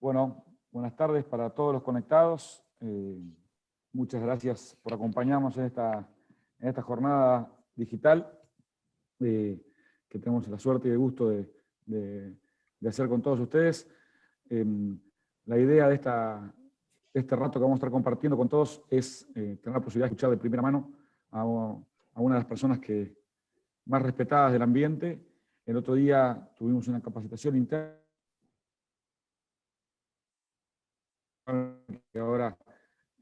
Bueno, buenas tardes para todos los conectados. Muchas gracias por acompañarnos en esta jornada digital que tenemos la suerte y el gusto de hacer con todos ustedes. La idea de este rato que vamos a estar compartiendo con todos es tener la posibilidad de escuchar de primera mano a una de las personas más respetadas del ambiente. El otro día tuvimos una capacitación interna, que ahora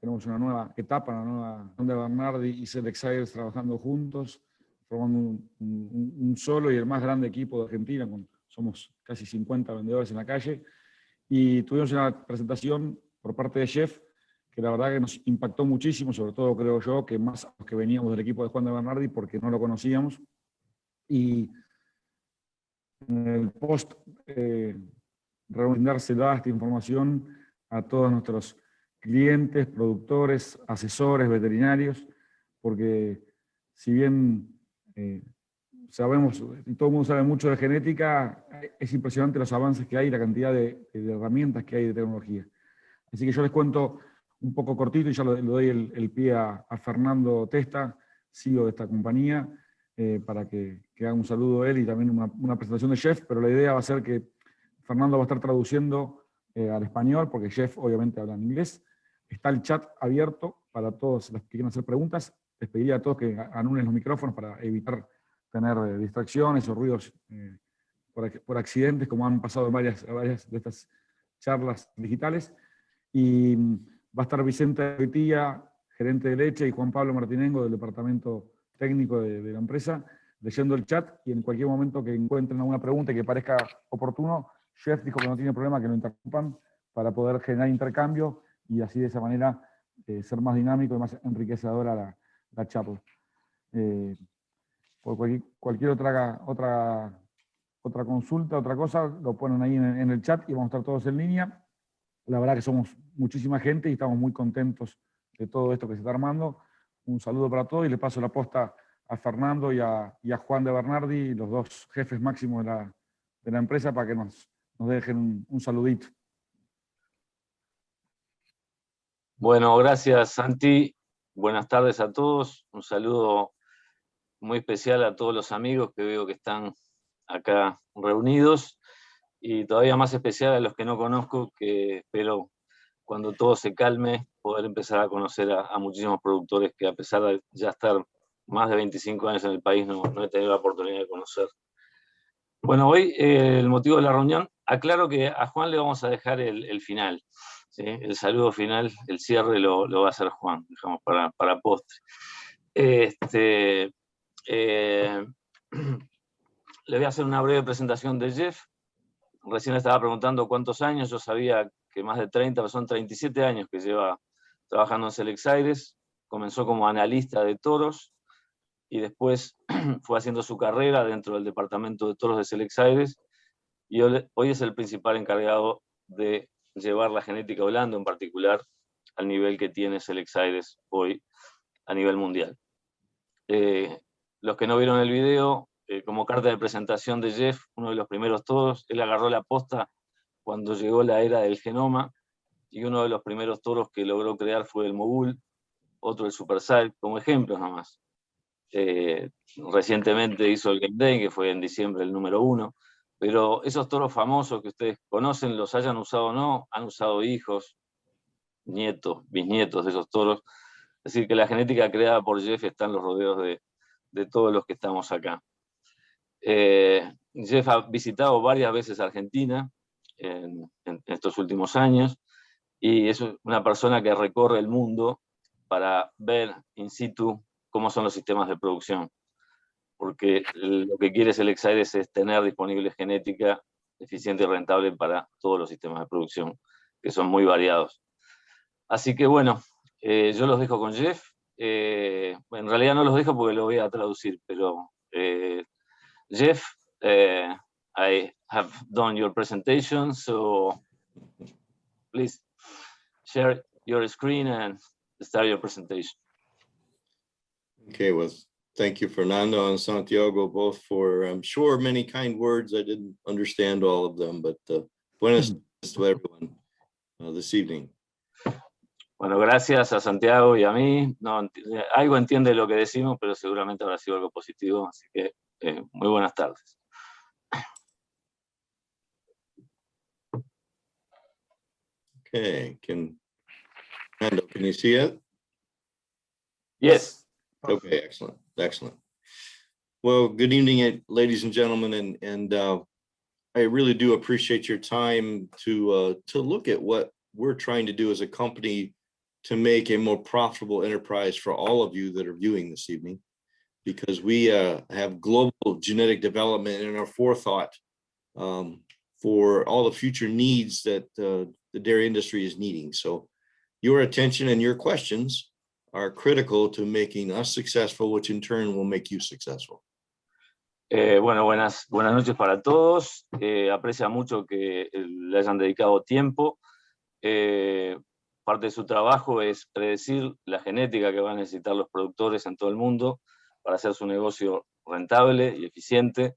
tenemos una nueva etapa, una nueva donde Bernardi y Lechera trabajando juntos, formando un solo y el más grande equipo de Argentina, somos casi 50 vendedores en la calle, y tuvimos una presentación por parte de Jeff, que la verdad que nos impactó muchísimo, sobre todo creo yo, que más a los que veníamos del equipo de Juan de Bernardi, porque no lo conocíamos, y en el post dársela esta información a todos nuestros clientes, productores, asesores, veterinarios, porque si bien sabemos, y todo el mundo sabe mucho de genética, es impresionante los avances que hay y la cantidad de herramientas que hay de tecnología. Así que yo les cuento un poco cortito y ya le doy el pie a Fernando Testa, CEO de esta compañía, para que haga un saludo a él y también una presentación de Jeff, pero la idea va a ser que Fernando va a estar traduciendo al español, porque Jeff obviamente habla en inglés. Está el chat abierto para todos los que quieran hacer preguntas. Les pediría a todos que anulen los micrófonos para evitar tener distracciones o ruidos por accidentes, como han pasado en varias de estas charlas digitales. Y va a estar Vicente Vitilla, gerente de Leche, y Juan Pablo Martinengo, del departamento técnico de la empresa, leyendo el chat, y en cualquier momento que encuentren alguna pregunta que parezca oportuno, Jeff dijo que no tiene problema que lo interrumpan para poder generar intercambio y así de esa manera ser más dinámico y más enriquecedora la charla. Por cualquier otra consulta, otra cosa, lo ponen ahí en el chat y vamos a estar todos en línea. La verdad que somos muchísima gente y estamos muy contentos de todo esto que se está armando. Un saludo para todos y le paso la posta a Fernando y a Juan de Bernardi, los dos jefes máximos de la empresa, para que nos dejen un saludito. Bueno, gracias Santi. Buenas tardes a todos. Un saludo muy especial a todos los amigos que veo que están acá reunidos y todavía más especial a los que no conozco, que espero cuando todo se calme poder empezar a conocer a muchísimos productores que a pesar de ya estar más de 25 años en el país no he tenido la oportunidad de conocer. Bueno, hoy el motivo de la reunión, aclaro que a Juan le vamos a dejar el final, ¿sí? El saludo final, el cierre lo va a hacer Juan, dejamos para postre. Le voy a hacer una breve presentación de Jeff. Recién estaba preguntando cuántos años, yo sabía que más de 30, pero son 37 años que lleva trabajando en Lechera. Comenzó como analista de toros y después fue haciendo su carrera dentro del departamento de toros de Lechera y hoy es el principal encargado de llevar la genética hablando en particular al nivel que tiene Lechera hoy a nivel mundial. Los que no vieron el video, como carta de presentación de Jeff, uno de los primeros toros, él agarró la posta cuando llegó la era del genoma, y uno de los primeros toros que logró crear fue el Mogul, otro el Superside, como ejemplos nomás. Recientemente hizo el Game Day, que fue en diciembre el número 1, pero esos toros famosos que ustedes conocen, los hayan usado o no, han usado hijos, nietos, bisnietos de esos toros. Es decir, que la genética creada por Jeff está en los rodeos de todos los que estamos acá. Jeff ha visitado varias veces Argentina en estos últimos años y es una persona que recorre el mundo para ver in situ cómo son los sistemas de producción, porque lo que quiere Lechera es tener disponible genética eficiente y rentable para todos los sistemas de producción, que son muy variados. Así que bueno, yo los dejo con Jeff. En realidad no los dejo porque lo voy a traducir, pero Jeff, I have done your presentation, so please share your screen and start your presentation. Okay, well, thank you, Fernando and Santiago, both for, I'm sure, many kind words. I didn't understand all of them, but buenas tardes to everyone. this evening. Bueno, gracias a Santiago y a mí. No, algo entiende lo que decimos, pero seguramente habrá sido algo positivo. Así que muy buenas tardes. Okay, Fernando, can you see it? Yes. Okay, excellent, excellent. Well, good evening, ladies and gentlemen, and I really do appreciate your time to look at what we're trying to do as a company to make a more profitable enterprise for all of you that are viewing this evening, because we have global genetic development in our forethought for all the future needs that the dairy industry is needing. So your attention and your questions are critical to making us successful, which in turn will make you successful. Bueno, buenas noches para todos. Aprecia mucho que le hayan dedicado tiempo. Parte de su trabajo es predecir la genética que van a necesitar los productores en todo el mundo para hacer su negocio rentable y eficiente.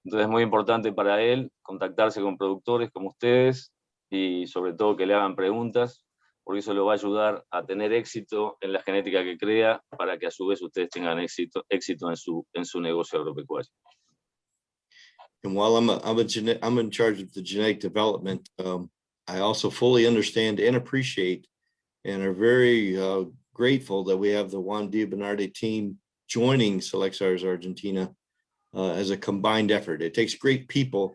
Entonces es muy importante para él contactarse con productores como ustedes y sobre todo que le hagan preguntas, porque eso lo va a ayudar a tener éxito en la genética que crea, para que a su vez ustedes tengan éxito en su negocio agropecuario. And while I'm in charge of the genetic development, I also fully understand and appreciate and are very grateful that we have the Juan Di Bernardi team joining Selectars Argentina as a combined effort. It takes great people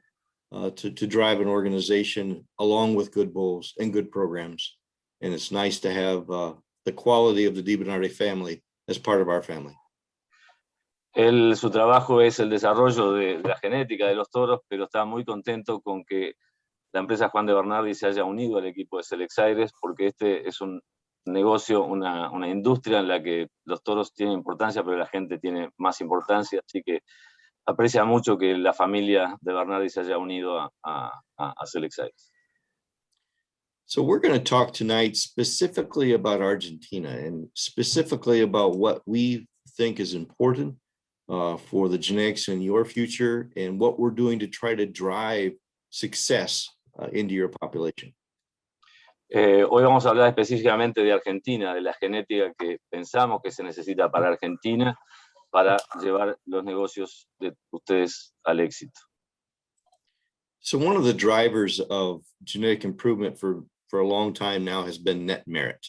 to drive an organization along with good bulls and good programs. And it's nice to have the quality of the Di Bernardi family as part of our family. Su trabajo es el desarrollo de la genética de los toros, pero está muy contento con que la empresa Juan de Bernardi se haya unido al equipo de Selectars, porque este es un negocio, una industria en la que los toros tienen importancia, pero la gente tiene más importancia, así que aprecia mucho que la familia de Bernardi se haya unido a Selectars. So we're going to talk tonight specifically about Argentina, and specifically about what we think is important for the genetics in your future, and what we're doing to try to drive success into your population. Hoy vamos a hablar específicamente de Argentina, de la genética que pensamos que se necesita para Argentina para llevar los negocios de ustedes al éxito. So one of the drivers of genetic improvement for a long time now has been net merit.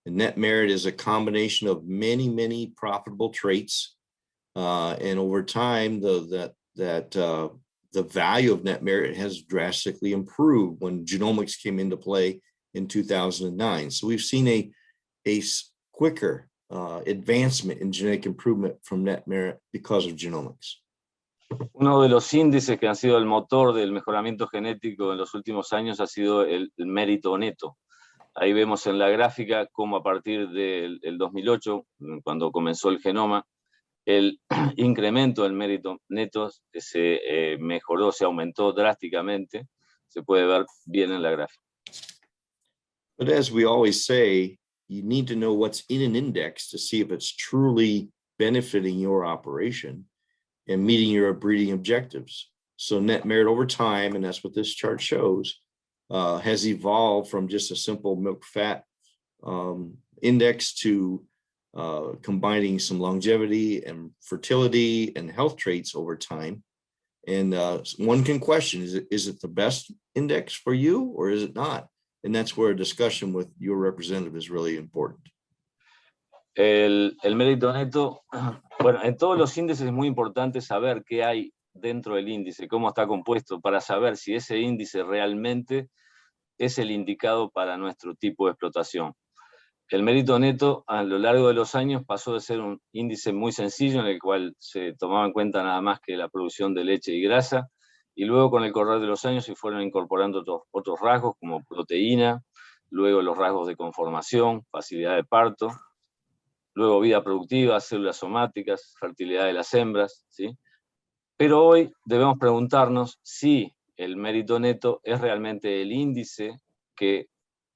And net merit is a combination of many profitable traits, and over time the value of net merit has drastically improved when genomics came into play in 2009. So we've seen a quicker advancement in genetic improvement from net merit because of genomics. Uno de los índices que han sido el motor del mejoramiento genético en los últimos años ha sido el mérito neto. Ahí vemos en la gráfica cómo a partir del 2008, cuando comenzó el genoma, el incremento del mérito neto se mejoró, se aumentó drásticamente. Se puede ver bien en la gráfica. But as we always say, you need to know what's in an index to see if it's truly benefiting your operation and meeting your breeding objectives. So net merit over time, and that's what this chart shows, has evolved from just a simple milk fat index to combining some longevity and fertility and health traits over time. And one can question, is it the best index for you or is it not? And that's where a discussion with your representative is really important. El mérito neto, bueno, en todos los índices es muy importante saber qué hay dentro del índice, cómo está compuesto, para saber si ese índice realmente es el indicado para nuestro tipo de explotación. El mérito neto a lo largo de los años pasó de ser un índice muy sencillo en el cual se tomaba en cuenta nada más que la producción de leche y grasa, y luego con el correr de los años se fueron incorporando otros rasgos como proteína, luego los rasgos de conformación, facilidad de parto, luego vida productiva, células somáticas, fertilidad de las hembras, ¿sí? Pero hoy debemos preguntarnos si el mérito neto es realmente el índice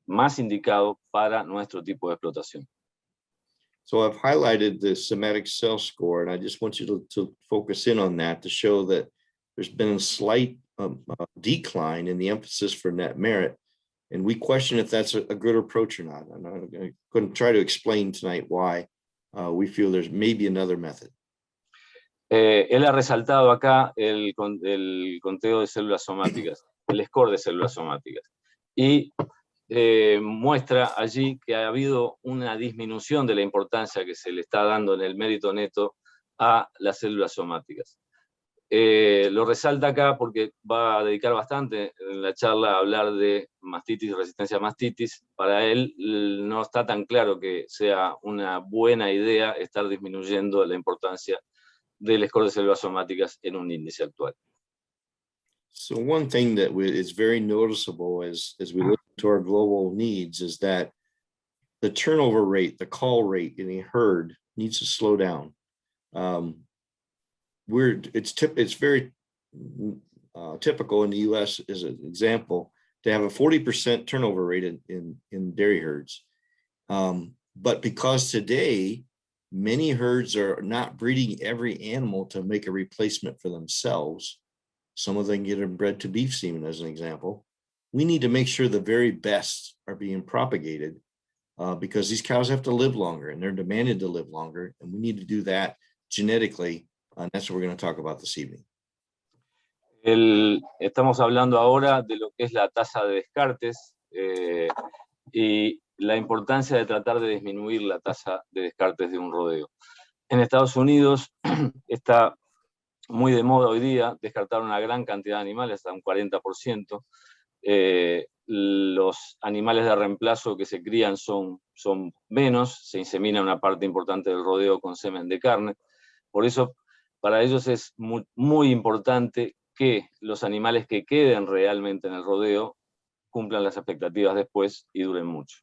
más indicado para nuestro tipo de explotación. So I've highlighted the somatic cell score, and I just want you to focus in on that to show that there's been a slight decline in the emphasis for net merit. And we question if that's a good approach or not. I'm going to try to explain tonight why we feel there's maybe another method. Él ha resaltado acá el conteo de células somáticas, el score de células somáticas. Y muestra allí que ha habido una disminución de la importancia que se le está dando en el mérito neto a las células somáticas. Lo resalta acá porque va a dedicar bastante en la charla a hablar de mastitis y resistencia a mastitis. Para él no está tan claro que sea una buena idea estar disminuyendo la importancia del score de células somáticas en un índice actual. So one thing that is very noticeable as we look to our global needs is that the turnover rate, the call rate in a herd needs to slow down. It's very typical in the U.S. as an example to have a 40% turnover rate in dairy herds. But because today many herds are not breeding every animal to make a replacement for themselves, some of them get bred to beef semen as an example, we need to make sure the very best are being propagated because these cows have to live longer and they're demanded to live longer, and we need to do that genetically. And that's what we're going to talk about this evening. Estamos hablando ahora de lo que es la tasa de descartes y la importancia de tratar de disminuir la tasa de descartes de un rodeo. En Estados Unidos está muy de moda hoy día descartar una gran cantidad de animales, hasta un 40%. Los animales de reemplazo que se crían son menos, se insemina una parte importante del rodeo con semen de carne. Por eso, para ellos es muy importante que los animales que queden realmente en el rodeo cumplan las expectativas después y duren mucho.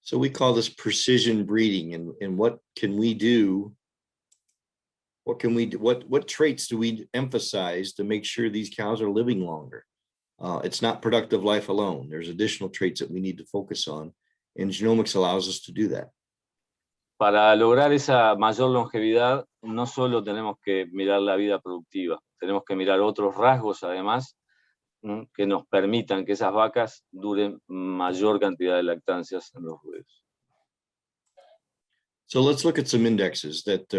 So we call this precision breeding, and what can we do? What traits do we emphasize to make sure these cows are living longer? It's not productive life alone. There's additional traits that we need to focus on, and genomics allows us to do that. Para lograr esa mayor longevidad, no solo tenemos que mirar la vida productiva, tenemos que mirar otros rasgos además que nos permitan que esas vacas duren mayor cantidad de lactancias en los rodeos. So let's look at some indexes that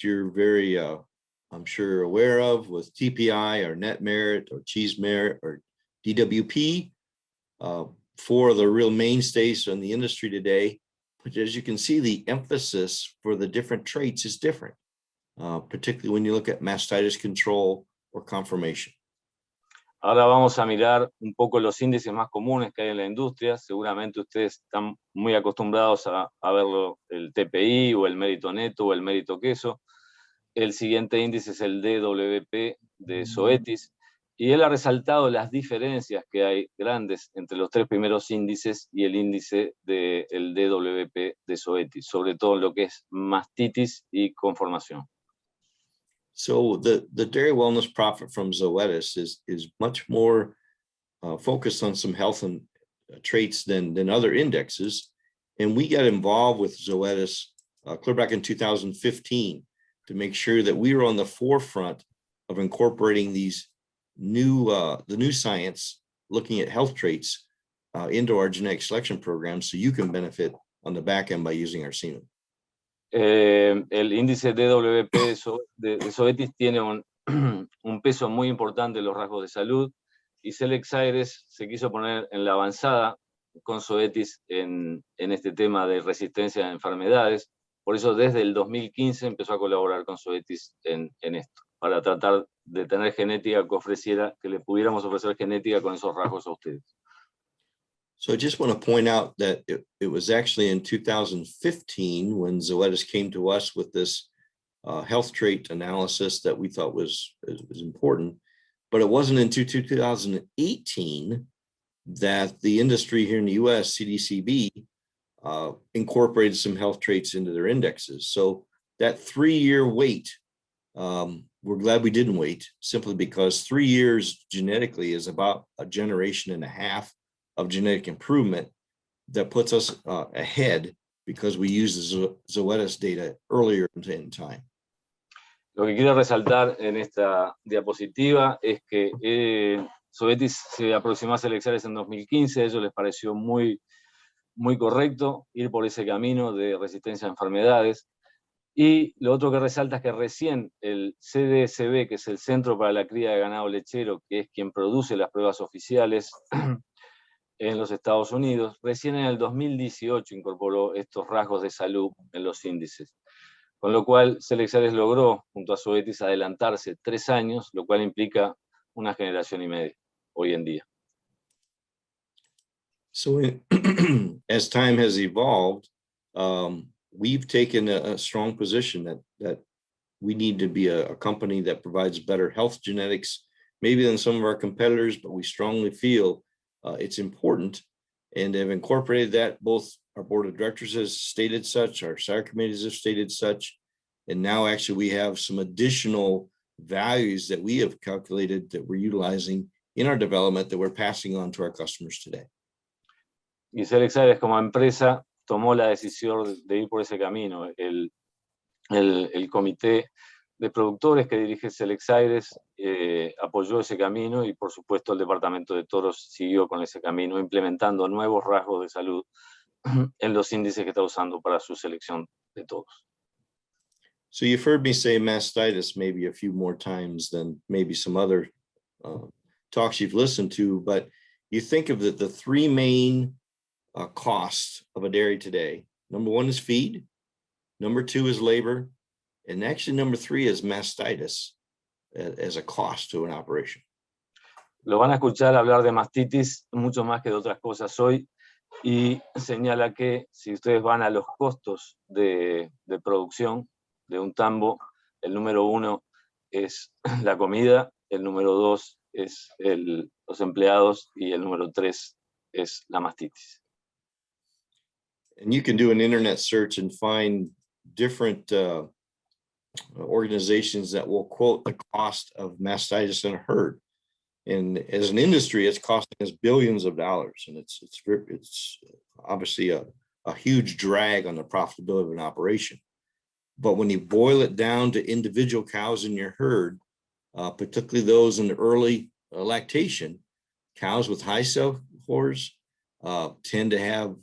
you're very, I'm sure, aware of with TPI or net merit or cheese merit or DWP, four of the real mainstays in the industry today. But as you can see, the emphasis for the different traits is different, particularly when you look at mastitis control or conformation. Ahora vamos a mirar un poco los índices más comunes que hay en la industria. Seguramente ustedes están muy acostumbrados a verlo, el TPI o el mérito neto o el mérito queso. El siguiente índice es el DWP de Zoetis. Y él ha resaltado las diferencias que hay grandes entre los tres primeros índices y el índice del DWP de Zoetis, sobre todo en lo que es mastitis y conformación. So the dairy wellness profit from Zoetis is much more focused on some health and traits than other indexes. And we got involved with Zoetis clear back in 2015 to make sure that we were on the forefront of incorporating these the new science, looking at health traits into our genetic selection program, so you can benefit on the back end by using our semen. El índice DWP de Zoetis tiene un peso muy importante en los rasgos de salud, y Lechera se quiso poner en la avanzada con Zoetis en este tema de resistencia a enfermedades. Por eso desde el 2015 empezó a colaborar con Zoetis en esto, para tratar de tener genética que le pudiéramos ofrecer genética con esos rasgos a ustedes. So I just want to point out that it was actually in 2015 when Zoetis came to us with this health trait analysis that we thought was important, but it wasn't until 2018 that the industry here in the US, CDCB, incorporated some health traits into their indexes. So that 3-year wait, we're glad we didn't wait, simply because 3 years genetically is about a generation and a half of genetic improvement that puts us ahead because we use the Zoetis data earlier in time. Lo que quiero resaltar en esta diapositiva es que Zoetis se aproximó a Selexares en 2015, a ellos les pareció muy correcto ir por ese camino de resistencia a enfermedades. Y lo otro que resalta es que recién el CDSB, que es el Centro para la Cría de Ganado Lechero, que es quien produce las pruebas oficiales en los Estados Unidos, recién en el 2018 incorporó estos rasgos de salud en los índices. Con lo cual, Selexares logró, junto a Zoetis, adelantarse 3 años, lo cual implica una generación y media hoy en día. So as time has evolved, we've taken a strong position that we need to be a company that provides better health genetics, maybe than some of our competitors, but we strongly feel it's important and have incorporated that. Both our board of directors has stated such, our SIRE committees have stated such, and now actually we have some additional values that we have calculated that we're utilizing in our development that we're passing on to our customers today. Y Selexares como empresa tomó la decisión de ir por ese camino. El comité de productores que dirige Selexares apoyó ese camino y por supuesto el departamento de toros siguió con ese camino, implementando nuevos rasgos de salud en los índices que está usando para su selección de todos. So you've heard me say mastitis maybe a few more times than maybe some other talks you've listened to, but you think of the 3 main costs of a dairy today. Number 1 is feed, number 2 is labor, and actually number 3 is mastitis as a cost to an operation. Lo van a escuchar hablar de mastitis mucho más que de otras cosas hoy, y señala que si ustedes van a los costos de producción de un tambo, el número 1 es la comida, el número 2 es los empleados y el número 3 es la mastitis. And you can do an internet search and find different organizations that will quote the cost of mastitis in a herd. And as an industry, it's costing us billions of dollars. And it's obviously a huge drag on the profitability of an operation. But when you boil it down to individual cows in your herd, particularly those in the early lactation, cows with high self-horse tend to have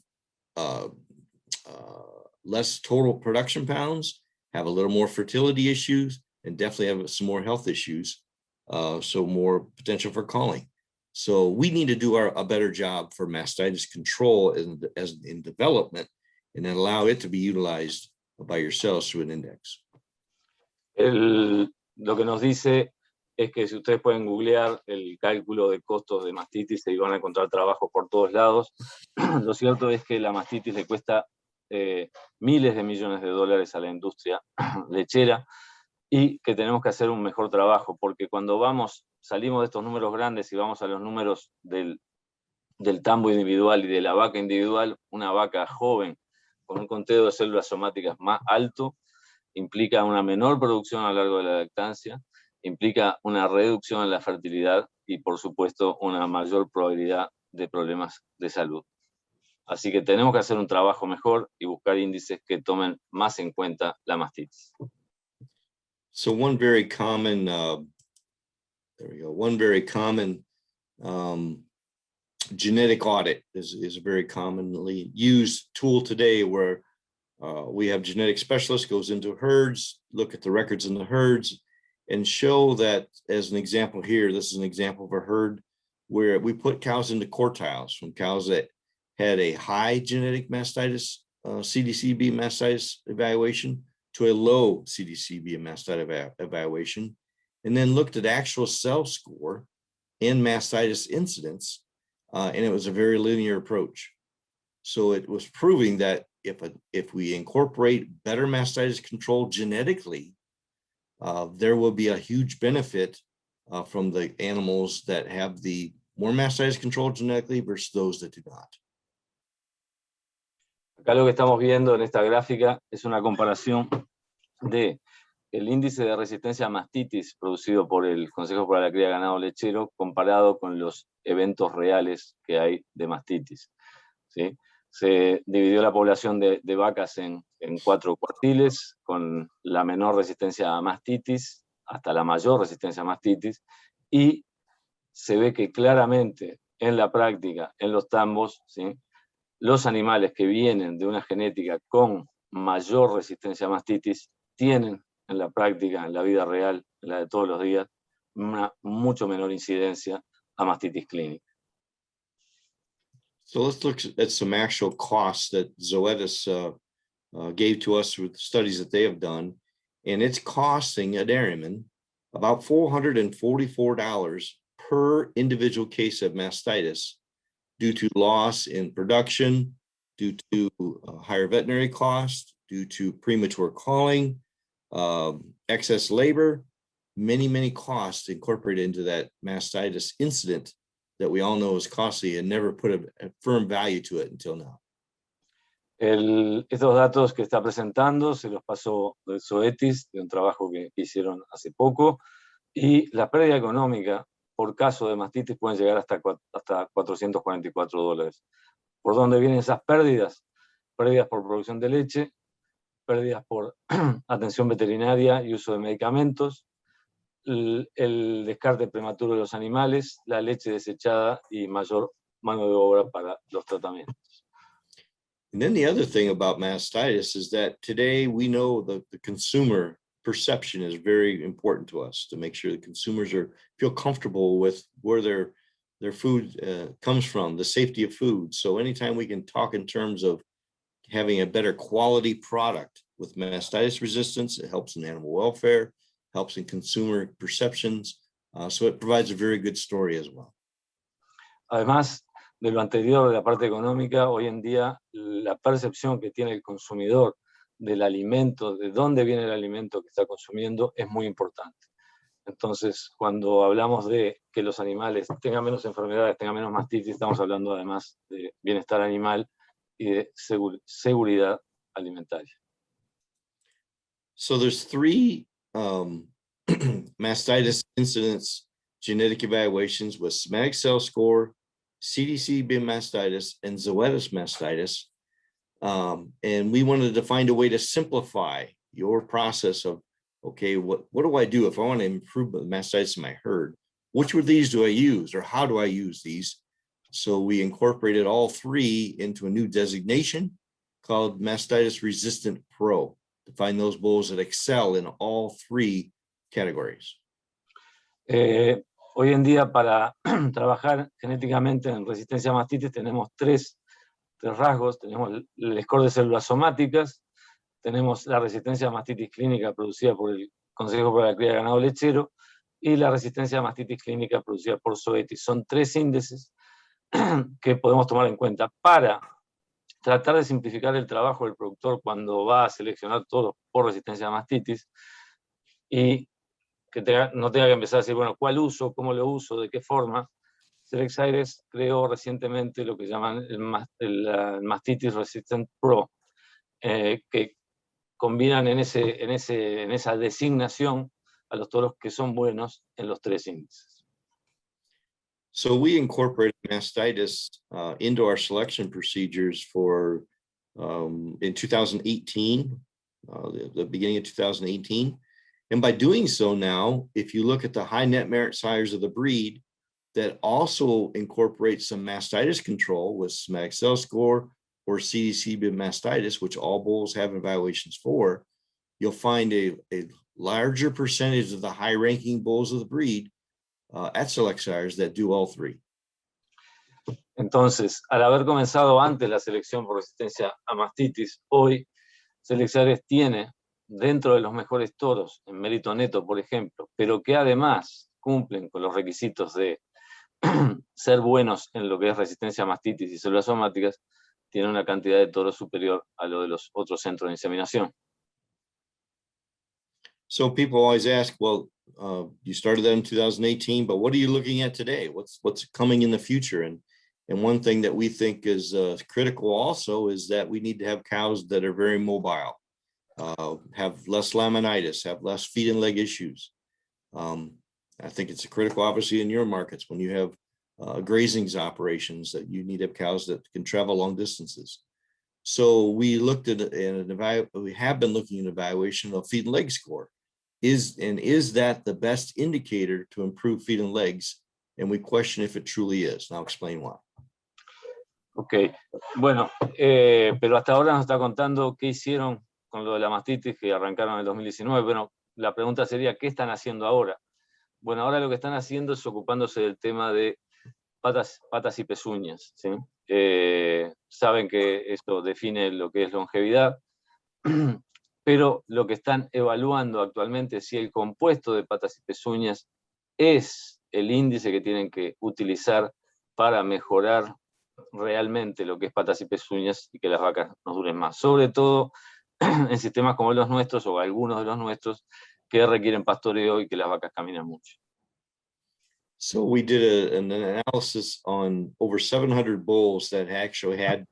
less total production pounds, have a little more fertility issues, and definitely have some more health issues, so more potential for calling. So we need to do a better job for mastitis control in development, and then allow it to be utilized by yourselves through an index. Lo que nos dice es que si ustedes pueden googlear el cálculo de costos de mastitis, se van a encontrar trabajos por todos lados. Lo cierto es que la mastitis le cuesta miles de millones de dólares a la industria lechera y que tenemos que hacer un mejor trabajo, porque cuando salimos de estos números grandes y vamos a los números del tambo individual y de la vaca individual, una vaca joven con un conteo de células somáticas más alto implica una menor producción a lo largo de la lactancia, implica una reducción en la fertilidad y, por supuesto, una mayor probabilidad de problemas de salud. Así que tenemos que hacer un trabajo mejor y buscar índices que tomen más en cuenta la mastitis. So one very common, genetic audit is a very commonly used tool today, where we have genetic specialists goes into herds, look at the records in the herds, and show that, as an example here, this is an example of a herd where we put cows into quartiles, from cows that had a high genetic mastitis, CDCB mastitis evaluation, to a low CDCB mastitis evaluation, and then looked at actual cell score and mastitis incidence, and it was a very linear approach. So it was proving that if we incorporate better mastitis control genetically, there will be a huge benefit from the animals that have the more mastitis control genetically versus those that do not. Acá lo que estamos viendo en esta gráfica es una comparación de el índice de resistencia a mastitis producido por el Consejo para la Cría de Ganado Lechero comparado con los eventos reales que hay de mastitis, ¿sí? Se dividió la población de vacas en 4 cuartiles, con la menor resistencia a mastitis hasta la mayor resistencia a mastitis, y se ve que claramente en la práctica, en los tambos, ¿sí?, los animales que vienen de una genética con mayor resistencia a mastitis tienen en la práctica, en la vida real, en la de todos los días, una mucho menor incidencia a mastitis clínica. So let's look at some actual costs that Zoetis gave to us with the studies that they have done. And it's costing a dairyman about $444 per individual case of mastitis due to loss in production, due to higher veterinary costs, due to premature calling, excess labor, many costs incorporated into that mastitis incident that we all know is costly and never put a firm value to it until now. Estos datos que está presentando se los pasó de Zoetis, de un trabajo que hicieron hace poco, y la pérdida económica por caso de mastitis pueden llegar hasta $444. ¿Por dónde vienen esas pérdidas? Pérdidas por producción de leche, pérdidas por atención veterinaria y uso de medicamentos, el descarte prematuro de los animales, la leche desechada y mayor mano de obra para los tratamientos. And then the other thing about mastitis is that today we know the consumer perception is very important to us to make sure the consumers feel comfortable with where their food comes from, the safety of food. So anytime we can talk in terms of having a better quality product with mastitis resistance, it helps in animal welfare, helps in consumer perceptions. So it provides a very good story as well. Además de lo anterior, de la parte económica, hoy en día la percepción que tiene el consumidor del alimento, de dónde viene el alimento que está consumiendo, es muy importante. Entonces, cuando hablamos de que los animales tengan menos enfermedades, tengan menos mastitis, estamos hablando además de bienestar animal y de seguridad alimentaria. So there's 3 mastitis incidence genetic evaluations with somatic cell score, CDC bin mastitis, and Zoetis mastitis. And we wanted to find a way to simplify your process of, okay, what do I do if I want to improve the mastitis in my herd? Which of these do I use, or how do I use these? So we incorporated all 3 into a new designation called Mastitis Resistant Pro to find those bulls that excel in all 3 categories. Hoy en día, para trabajar genéticamente en resistencia a mastitis, tenemos tres rasgos. Tenemos el score de células somáticas, tenemos la resistencia a mastitis clínica producida por el Consejo para la Cría de Ganado Lechero y la resistencia a mastitis clínica producida por Zoetis. Son 3 índices que podemos tomar en cuenta para tratar de simplificar el trabajo del productor cuando va a seleccionar todos por resistencia a mastitis y que no tenga que empezar a decir, bueno, ¿cuál uso? ¿Cómo lo uso? ¿De qué forma? Ziegler creó recientemente lo que llaman el Mastitis Resistant Pro, que combinan en esa designación a los toros que son buenos en los 3 índices. So we incorporated mastitis into our selection procedures for in 2018, the beginning of 2018. And by doing so now, if you look at the high net merit sires of the breed that also incorporate some mastitis control with somatic cell score or CDC bin mastitis, which all bulls have evaluations for, you'll find a larger percentage of the high ranking bulls of the breed at select sires that do all 3. Entonces, al haber comenzado antes la selección por resistencia a mastitis, hoy Selecciones tiene dentro de los mejores toros en mérito neto, por ejemplo, pero que además cumplen con los requisitos de ser buenos en lo que es resistencia a mastitis y células somáticas, tiene una cantidad de toros superior a lo de los otros centros de inseminación. So people always ask, well, you started that in 2018, but what are you looking at today? What's coming in the future? And one thing that we think is critical also is that we need to have cows that are very mobile, have less laminitis, have less feet and leg issues. I think it's critical, obviously, in your markets when you have grazings operations that you need to have cows that can travel long distances. So we looked at we have been looking at evaluation of feet and leg score. Is that the best indicator to improve feet and legs and we question if it truly is. Now explain why. Ok, bueno, pero hasta ahora nos está contando qué hicieron con lo de la mastitis que arrancaron en el 2019. Bueno, la pregunta sería, ¿qué están haciendo ahora? Bueno, ahora lo que están haciendo es ocupándose del tema de patas y pezuñas, ¿sí? Saben que esto define lo que es longevidad, pero lo que están evaluando actualmente es si el compuesto de patas y pezuñas es el índice que tienen que utilizar para mejorar realmente lo que es patas y pezuñas y que las vacas nos duren más. Sobre todo en sistemas como los nuestros o algunos de los nuestros que requieren pastoreo y que las vacas caminan mucho. So we did an analysis on over 700 bulls that actually had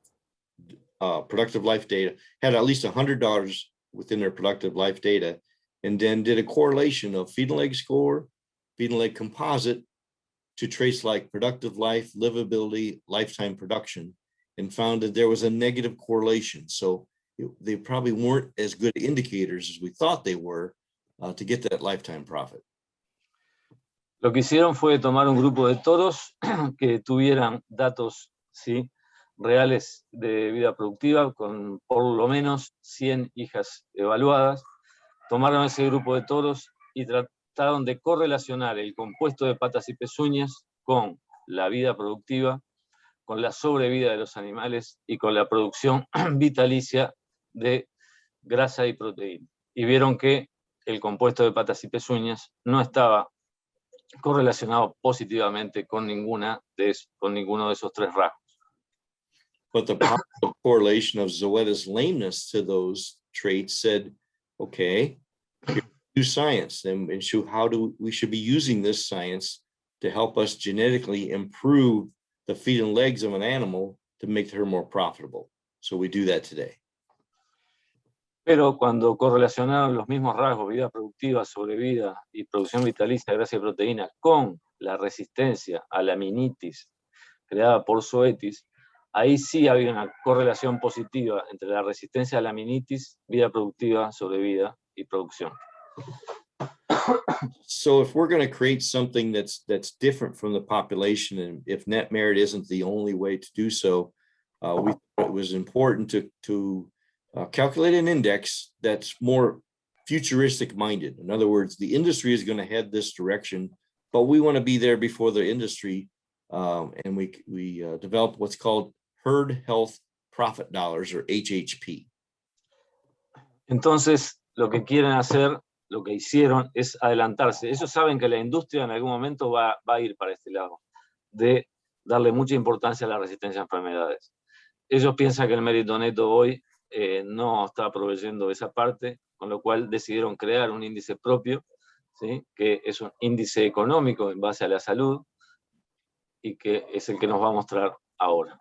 productive life data, had at least $100 within their productive life data, and then did a correlation of feed and leg score, feed and leg composite to traits like productive life, livability, lifetime production, and found that there was a negative correlation. So they probably weren't as good indicators as we thought they were to get that lifetime profit. Lo que hicieron fue tomar un grupo de toros que tuvieran datos, ¿sí?, reales de vida productiva, con por lo menos 100 hijas evaluadas. Tomaron ese grupo de toros y trataron de correlacionar el compuesto de patas y pezuñas con la vida productiva, con la sobrevida de los animales y con la producción vitalicia de grasa y proteína. Y vieron que el compuesto de patas y pezuñas no estaba correlacionado positivamente con ninguno de esos tres rasgos. But the positive correlation of Zoetis lameness to those traits said, okay, do science, and show how we should be using this science to help us genetically improve the feet and legs of an animal to make her more profitable. So we do that today. Pero cuando correlacionaron los mismos rasgos, vida productiva, sobrevida y producción vitalicia de grasa y proteína, con la resistencia a la aminitis creada por Zoetis, ahí sí había una correlación positiva entre la resistencia a la aminitis, vida productiva, sobrevida y producción. So if we're going to create something that's different from the population, and if net merit isn't the only way to do so, we thought it was important to calculate an index that's more futuristic minded. In other words, the industry is going to head this direction, but we want to be there before the industry, and we developed what's called herd health profit dollars, or HHP. Entonces, lo que quieren hacer, lo que hicieron es adelantarse. Ellos saben que la industria en algún momento va a ir para este lado, de darle mucha importancia a la resistencia a enfermedades. Ellos piensan que el mérito neto hoy no está proveyendo esa parte, con lo cual decidieron crear un índice propio, ¿sí?, que es un índice económico en base a la salud y que es el que nos va a mostrar ahora.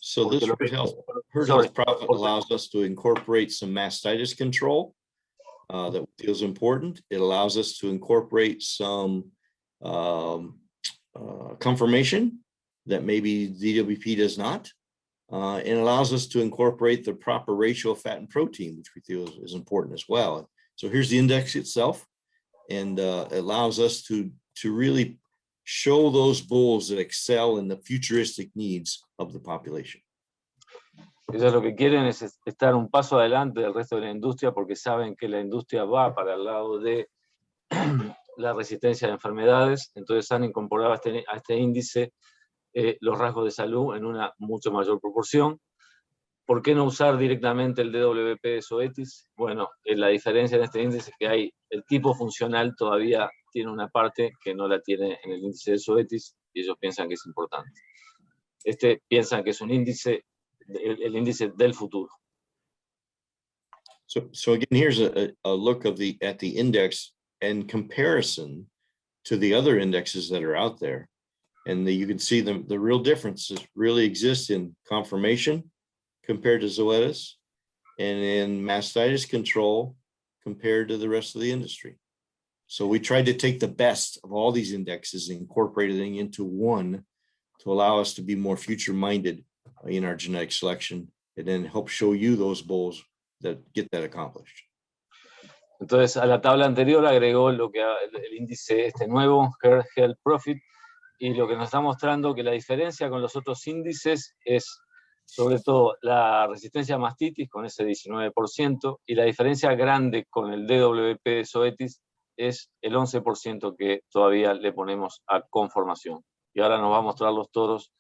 So this herd health profit allows us to incorporate some mastitis control that feels important. It allows us to incorporate some confirmation that maybe DWP does not. And allows us to incorporate the proper ratio of fat and protein, which we feel is important as well. So here's the index itself, and allows us to really show those bulls that excel in the futuristic needs of the population. Ellos lo que quieren es estar un paso adelante del resto de la industria, porque saben que la industria va para el lado de la resistencia a enfermedades. Entonces han incorporado a este índice los rasgos de salud en una mucho mayor proporción. ¿Por qué no usar directamente el DWP de Zoetis? Bueno, la diferencia en este índice es que hay el tipo funcional todavía tiene una parte que no la tiene en el índice de Zoetis, y ellos piensan que es importante. Piensan que es un índice, el índice del futuro. So again, here's a look at the index in comparison to the other indexes that are out there. And you can see the real differences really exist in conformation compared to Zoetis, and in mastitis control compared to the rest of the industry. So we tried to take the best of all these indexes and incorporate it into one to allow us to be more future-minded in our genetic selection, and then help show you those bulls that get that accomplished. Entonces, a la tabla anterior agregó el índice este nuevo, Health Profit, y lo que nos está mostrando que la diferencia con los otros índices es sobre todo la resistencia a mastitis con ese 19%, y la diferencia grande con el DWP de Zoetis es el 11% que todavía le ponemos a conformación. Y ahora nos va a mostrar los toros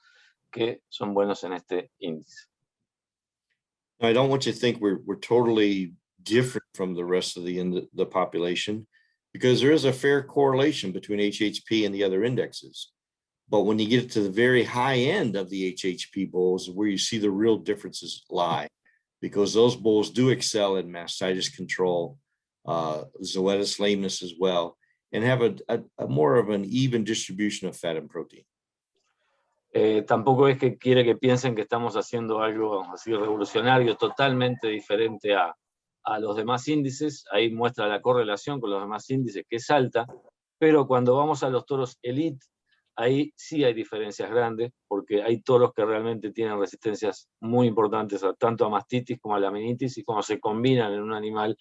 que son buenos en este índice. I don't want you to think we're totally different from the rest of the population, because there is a fair correlation between HHP and the other indexes. But when you get to the very high end of the HHP bulls, where you see the real differences lie, because those bulls do excel in mastitis control, zoetis lameness as well, and have a more of an even distribution of fat and protein. Tampoco es que quiere que piensen que estamos haciendo algo así revolucionario, totalmente diferente a los demás índices. Ahí muestra la correlación con los demás índices, que es alta, pero cuando vamos a los toros elite, ahí sí hay diferencias grandes, porque hay toros que realmente tienen resistencias muy importantes tanto a mastitis como a la meningitis, y cuando se combinan en un animal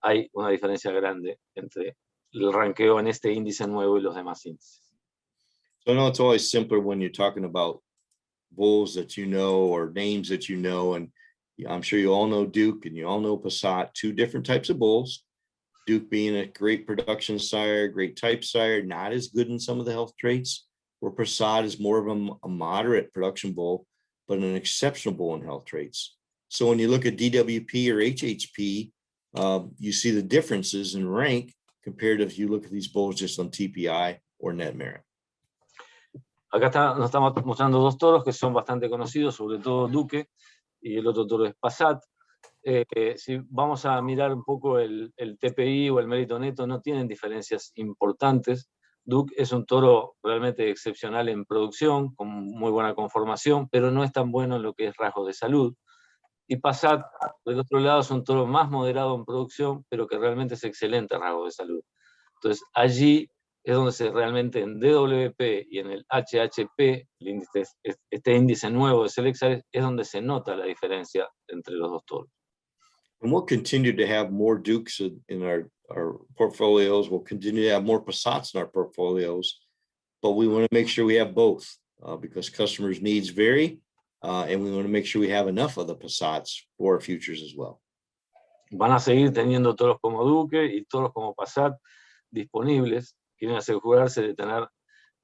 hay una diferencia grande entre el ranqueo en este índice nuevo y los demás índices. So I know it's always simpler when you're talking about bulls that you know or names that you know, and I'm sure you all know Duke and you all know Passat, two different types of bulls. Duke being a great production sire, great type sire, not as good in some of the health traits, where Passat is more of a moderate production bull, but an exceptional bull in health traits. So when you look at DWP or HHP, you see the differences in rank compared to if you look at these bulls just on TPI or net merit. Acá nos estamos mostrando dos toros que son bastante conocidos, sobre todo Duque, y el otro toro es Passat. Si vamos a mirar un poco el TPI o el mérito neto, no tienen diferencias importantes. Duke es un toro realmente excepcional en producción, con muy buena conformación, pero no es tan bueno en lo que es rasgos de salud. Y Passat, del otro lado, es un toro más moderado en producción, pero que realmente es excelente en rasgos de salud. Entonces, allí es donde realmente en DWP y en el HHP, este índice nuevo de Select, es donde se nota la diferencia entre los dos toros. And we'll continue to have more Dukes in our portfolios. We'll continue to have more Passats in our portfolios, but we want to make sure we have both because customers' needs vary, and we want to make sure we have enough of the Passats for our futures as well. Van a seguir teniendo toros como Duque y toros como Passat disponibles. Quieren asegurarse de tener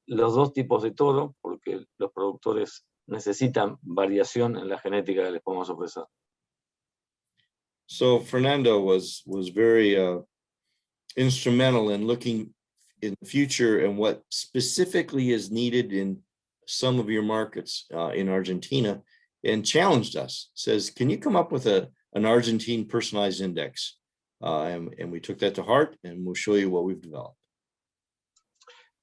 los dos tipos de toro, porque los productores necesitan variación en la genética que les podemos ofrecer. So Fernando was very instrumental in looking in the future and what specifically is needed in some of your markets in Argentina, and challenged us. Says, can you come up with an Argentine personalized index? And we took that to heart, and we'll show you what we've developed.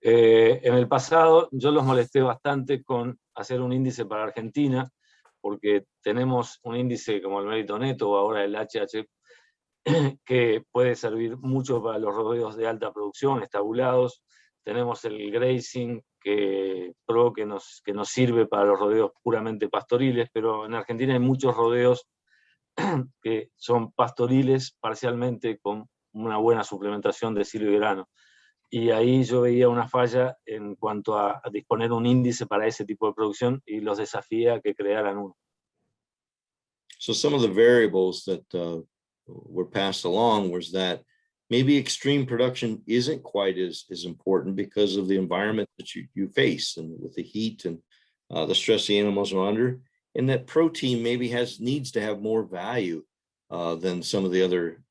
En el pasado yo los molesté bastante con hacer un índice para Argentina, porque tenemos un índice como el mérito neto o ahora el HH, que puede servir mucho para los rodeos de alta producción, estabulados. Tenemos el grazing pro que nos sirve para los rodeos puramente pastoriles, pero en Argentina hay muchos rodeos que son pastoriles parcialmente con una buena suplementación de silo y grano. Y ahí yo veía una falla en cuanto a disponer un índice para ese tipo de producción, y los desafié a que crearan uno. So some of the variables that were passed along was that maybe extreme production isn't quite as important because of the environment that you face, and with the heat and the stress the animals are under, and that protein maybe needs to have more value than some of the other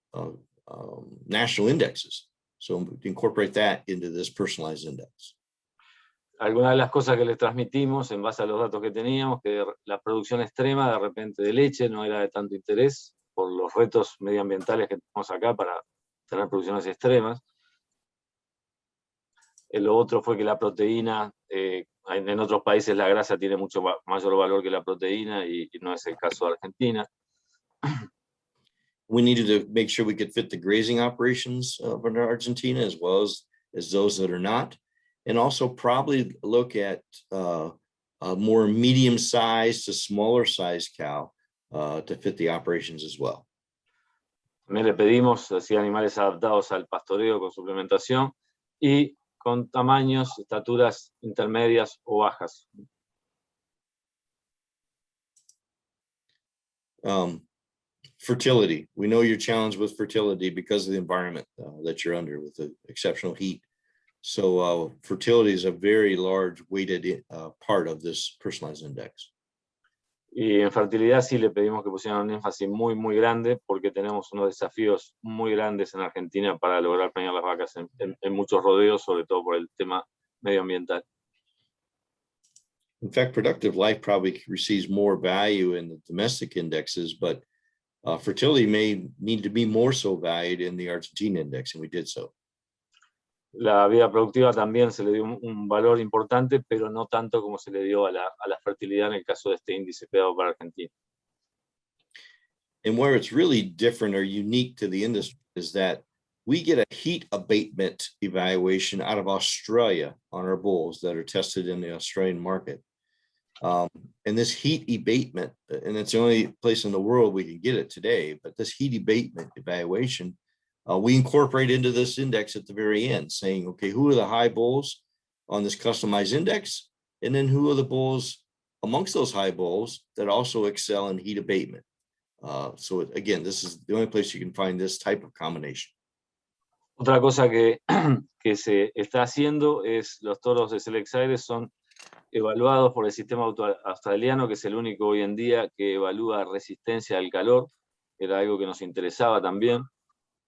national indexes. So incorporate that into this personalized index. Algunas de las cosas que les transmitimos en base a los datos que teníamos, que la producción extrema de repente de leche no era de tanto interés por los retos medioambientales que tenemos acá para tener producciones extremas. Lo otro fue que la proteína, en otros países la grasa tiene mucho mayor valor que la proteína, y no es el caso de Argentina. We needed to make sure we could fit the grazing operations in Argentina as well as those that are not, and also probably look at a more medium-sized to smaller-sized cow to fit the operations as well. También le pedimos así animales adaptados al pastoreo con suplementación y con tamaños, estaturas intermedias o bajas. Fertility. We know you're challenged with fertility because of the environment that you're under with the exceptional heat. So fertility is a very large weighted part of this personalized index. Y en fertilidad sí le pedimos que pusieran un énfasis muy, muy grande porque tenemos unos desafíos muy grandes en Argentina para lograr preñar las vacas en muchos rodeos, sobre todo por el tema medioambiental. In fact, productive life probably receives more value in the domestic indexes, but fertility may need to be more so valued in the Argentina index, and we did so. La vida productiva también se le dio un valor importante, pero no tanto como se le dio a la fertilidad en el caso de este índice creado para Argentina. And where it's really different or unique to the industry is that we get a heat abatement evaluation out of Australia on our bulls that are tested in the Australian market. And this heat abatement, and it's the only place in the world we can get it today, but this heat abatement evaluation, we incorporate into this index at the very end, saying, okay, who are the high bulls on this customized index? And then who are the bulls amongst those high bulls that also excel in heat abatement? So again, this is the only place you can find this type of combination. Otra cosa que se está haciendo es los toros de Ziegler son evaluados por el sistema australiano, que es el único hoy en día que evalúa resistencia al calor. Era algo que nos interesaba también.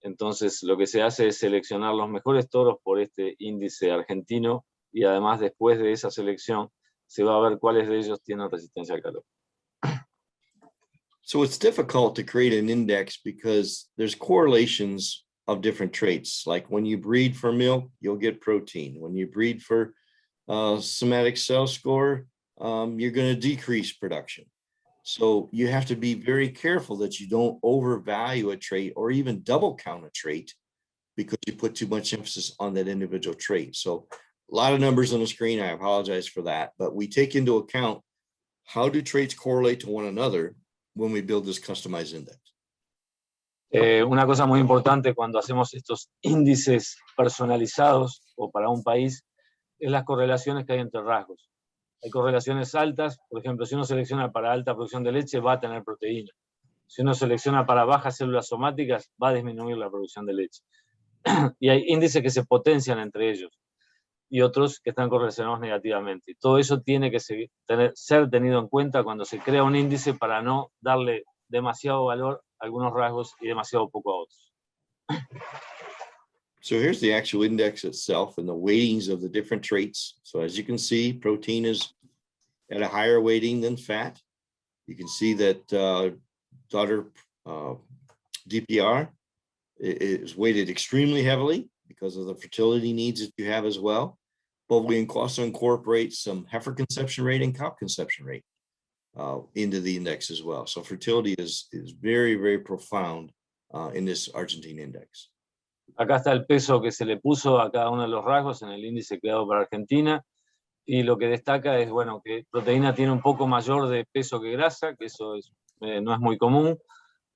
Entonces, lo que se hace es seleccionar los mejores toros por este índice argentino y además después de esa selección se va a ver cuáles de ellos tienen resistencia al calor. So it's difficult to create an index because there's correlations of different traits. Like when you breed for milk, you'll get protein. When you breed for somatic cell score, you're going to decrease production. So you have to be very careful that you don't overvalue a trait or even double count a trait because you put too much emphasis on that individual trait. So a lot of numbers on the screen, I apologize for that, but we take into account how do traits correlate to one another when we build this customized index. Una cosa muy importante cuando hacemos estos índices personalizados o para un país es las correlaciones que hay entre rasgos. Hay correlaciones altas, por ejemplo, si uno selecciona para alta producción de leche, va a tener proteína. Si uno selecciona para bajas células somáticas, va a disminuir la producción de leche. Y hay índices que se potencian entre ellos y otros que están correlacionados negativamente. Y todo eso tiene que ser tenido en cuenta cuando se crea un índice para no darle demasiado valor a algunos rasgos y demasiado poco a otros. So here's the actual index itself and the weightings of the different traits. So as you can see, protein is at a higher weighting than fat. You can see that daughter DPR is weighted extremely heavily because of the fertility needs that you have as well. But we also incorporate some heifer conception rate and cow conception rate into the index as well. So fertility is very, very profound in this Argentine index. Acá está el peso que se le puso a cada uno de los rasgos en el índice creado para Argentina, y lo que destaca es, bueno, que proteína tiene un poco mayor de peso que grasa, que eso no es muy común,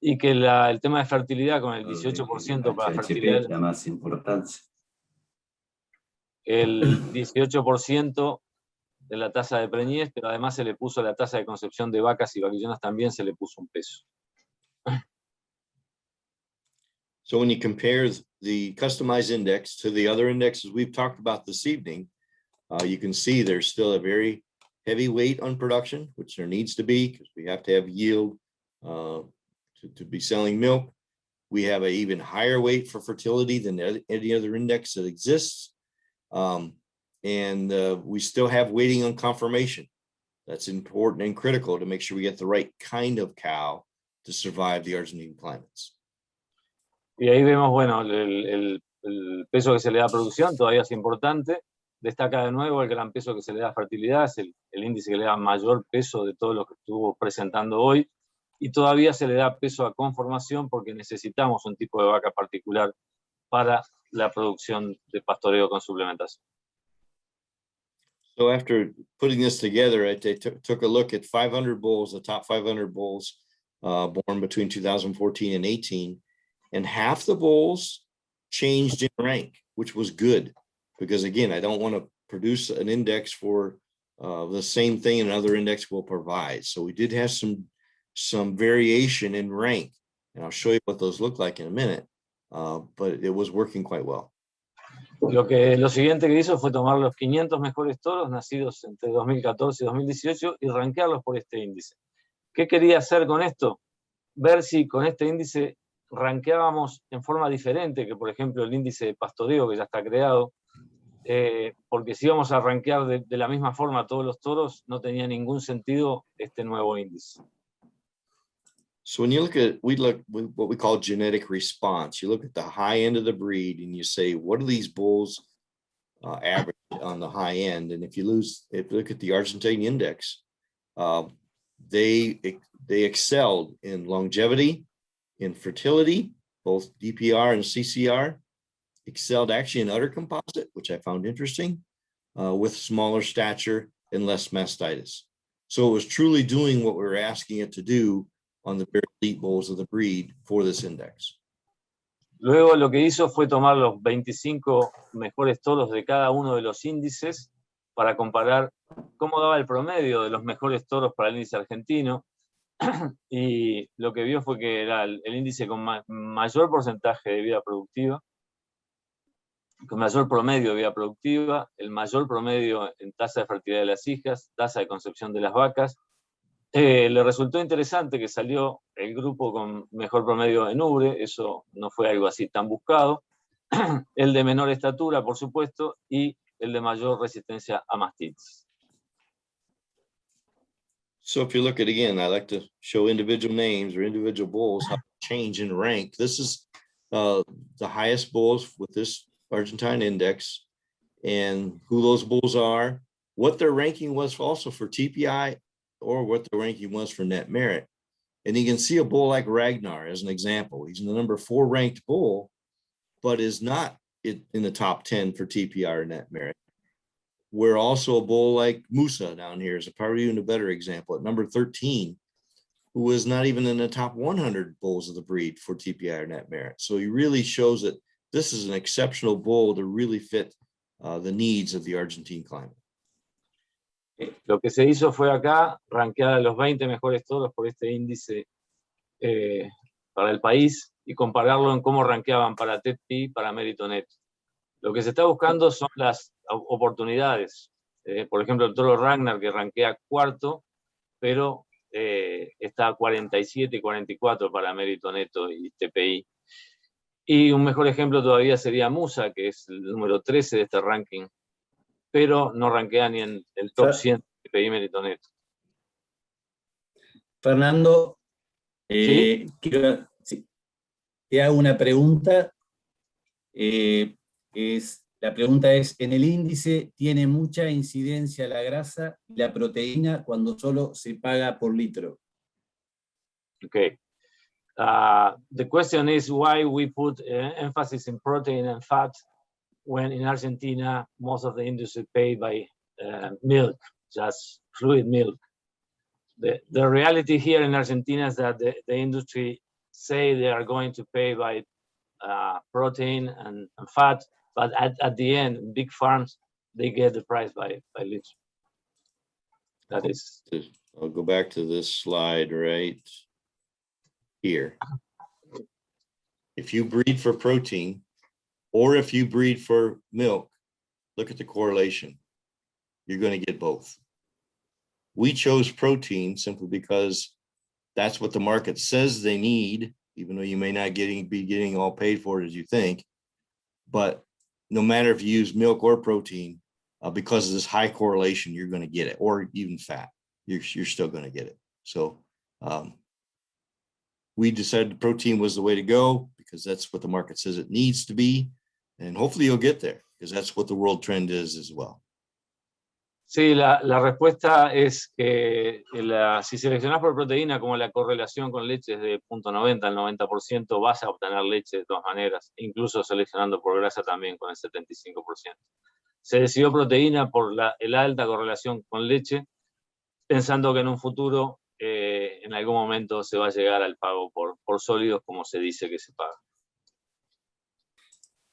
y que el tema de fertilidad con el 18% para fertilidad, la más importancia. el 18% de la tasa de preñez, pero además se le puso la tasa de concepción de vacas y vaquillonas, también se le puso un peso. So when you compare the customized index to the other indexes we've talked about this evening, you can see there's still a very heavy weight on production, which there needs to be because we have to have yield to be selling milk. We have an even higher weight for fertility than any other index that exists. And we still have weighting on conformation. That's important and critical to make sure we get the right kind of cow to survive the Argentine climates. Y ahí vemos, bueno, el peso que se le da a producción todavía es importante. Destaca de nuevo el gran peso que se le da a fertilidad, es el índice que le da mayor peso de todo lo que estuvo presentando hoy. Y todavía se le da peso a conformación porque necesitamos un tipo de vaca particular para la producción de pastoreo con suplementación. So after putting this together, I took a look at 500 bulls, the top 500 bulls born between 2014 and 18. and half the bowls changed in rank, which was good, because again, I don't want to produce an index for the same thing another index will provide. So we did have some variation in rank, and I'll show you what those look like in a minute, but it was working quite well. Lo siguiente que hizo fue tomar los 500 mejores toros nacidos entre 2014 y 2018 y rankearlos por este índice. ¿Qué quería hacer con esto? Ver si con este índice rankeábamos en forma diferente que, por ejemplo, el índice de pastoreo que ya está creado, porque si íbamos a rankear de la misma forma a todos los toros, no tenía ningún sentido este nuevo índice. So when you look at, we look what we call genetic response. You look at the high end of the breed and you say, what are these bulls average on the high end? And if you look at the Argentine index, they excelled in longevity, in fertility, both DPR and CCR, excelled actually in udder composite, which I found interesting, with smaller stature and less mastitis. So it was truly doing what we were asking it to do on the very elite bulls of the breed for this index. Luego lo que hizo fue tomar los 25 mejores toros de cada uno de los índices para comparar cómo daba el promedio de los mejores toros para el índice argentino, y lo que vio fue que era el índice con mayor porcentaje de vida productiva, con mayor promedio de vida productiva, el mayor promedio en tasa de fertilidad de las hijas, tasa de concepción de las vacas. Le resultó interesante que salió el grupo con mejor promedio en ubre, eso no fue algo así tan buscado, el de menor estatura, por supuesto, y el de mayor resistencia a mastitis. So if you look at, again, I like to show individual names or individual bulls, how they change in rank. This is the highest bulls with this Argentine index, and who those bulls are, what their ranking was also for TPI, or what the ranking was for net merit. And you can see a bull like Ragnar as an example. He's the number 4 ranked bull, but is not in the top 10 for TPI or net merit. Where also a bull like Musa down here is probably even a better example at number 13, who is not even in the top 100 bulls of the breed for TPI or net merit. So he really shows that this is an exceptional bull to really fit the needs of the Argentine climate. Lo que se hizo fue acá rankear a los 20 mejores toros por este índice para el país y compararlo en cómo rankeaban para TET-P y para mérito neto. Lo que se está buscando son las oportunidades. Por ejemplo, el toro Ragnar, que rankea cuarto, pero está 47 y 44 para mérito neto y TPI. Y un mejor ejemplo todavía sería Musa, que es el número 13 de este ranking, pero no rankea ni en el top 100 de TPI mérito neto. Fernando, ¿Sí? te hago una pregunta. La pregunta es, en el índice tiene mucha incidencia la grasa y la proteína cuando solo se paga por litro. Okay. The question is why we put emphasis in protein and fat when in Argentina most of the industry pay by milk, just fluid milk. The reality here in Argentina is that the industry say they are going to pay by protein and fat, but at the end, big farms, they get the price by leche. That is. I'll go back to this slide right here. If you breed for protein, or if you breed for milk, look at the correlation. You're going to get both. We chose protein simply because that's what the market says they need, even though you may not be getting all paid for it as you think. But no matter if you use milk or protein, because of this high correlation, you're going to get it, or even fat, you're still going to get it. So we decided protein was the way to go because that's what the market says it needs to be. And hopefully you'll get there because that's what the world trend is as well. Sí, la respuesta es que si seleccionás por proteína, como la correlación con leche es de 0.90 al 90%, vas a obtener leche de todas maneras, incluso seleccionando por grasa también con el 75%. Se decidió proteína por la alta correlación con leche, pensando que en un futuro, en algún momento, se va a llegar al pago por sólidos, como se dice que se paga.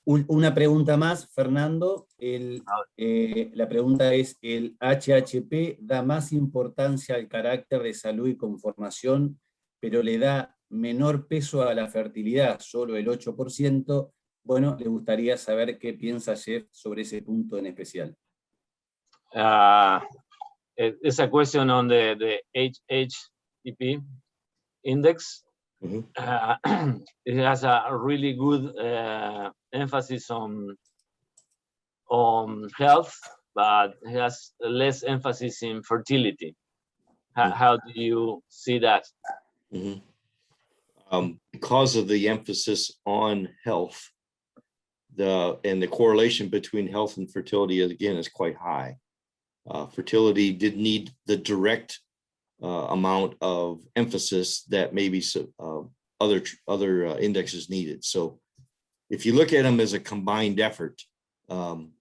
Una pregunta más, Fernando. La pregunta es, ¿el HHP da más importancia al carácter de salud y conformación, pero le da menor peso a la fertilidad, solo el 8%? Bueno, le gustaría saber qué piensa Jeff sobre ese punto en especial. It's a question on the HHEP index. It has a really good emphasis on health, but it has less emphasis in fertility. How do you see that? Because of the emphasis on health, the correlation between health and fertility, again, is quite high. Fertility did need the direct amount of emphasis that maybe other indexes needed. So if you look at them as a combined effort,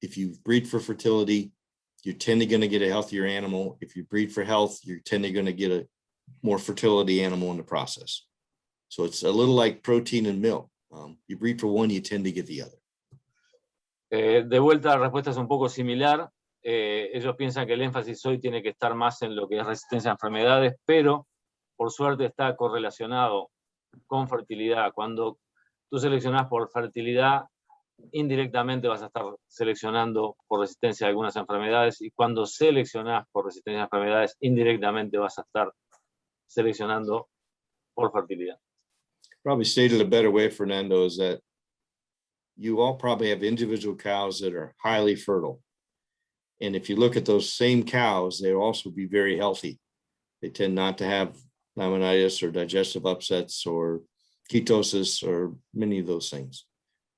if you breed for fertility, you're tending going to get a healthier animal. If you breed for health, you're tending going to get a more fertility animal in the process. So it's a little like protein and milk. You breed for one, you tend to get the other. De vuelta, la respuesta es un poco similar. Ellos piensan que el énfasis hoy tiene que estar más en lo que es resistencia a enfermedades, pero por suerte está correlacionado con fertilidad. Cuando tú seleccionas por fertilidad, indirectamente vas a estar seleccionando por resistencia a algunas enfermedades, y cuando seleccionas por resistencia a enfermedades, indirectamente vas a estar seleccionando por fertilidad. Probably stated a better way, Fernando, is that you all probably have individual cows that are highly fertile. And if you look at those same cows, they'll also be very healthy. They tend not to have laminitis or digestive upsets or ketosis or many of those things.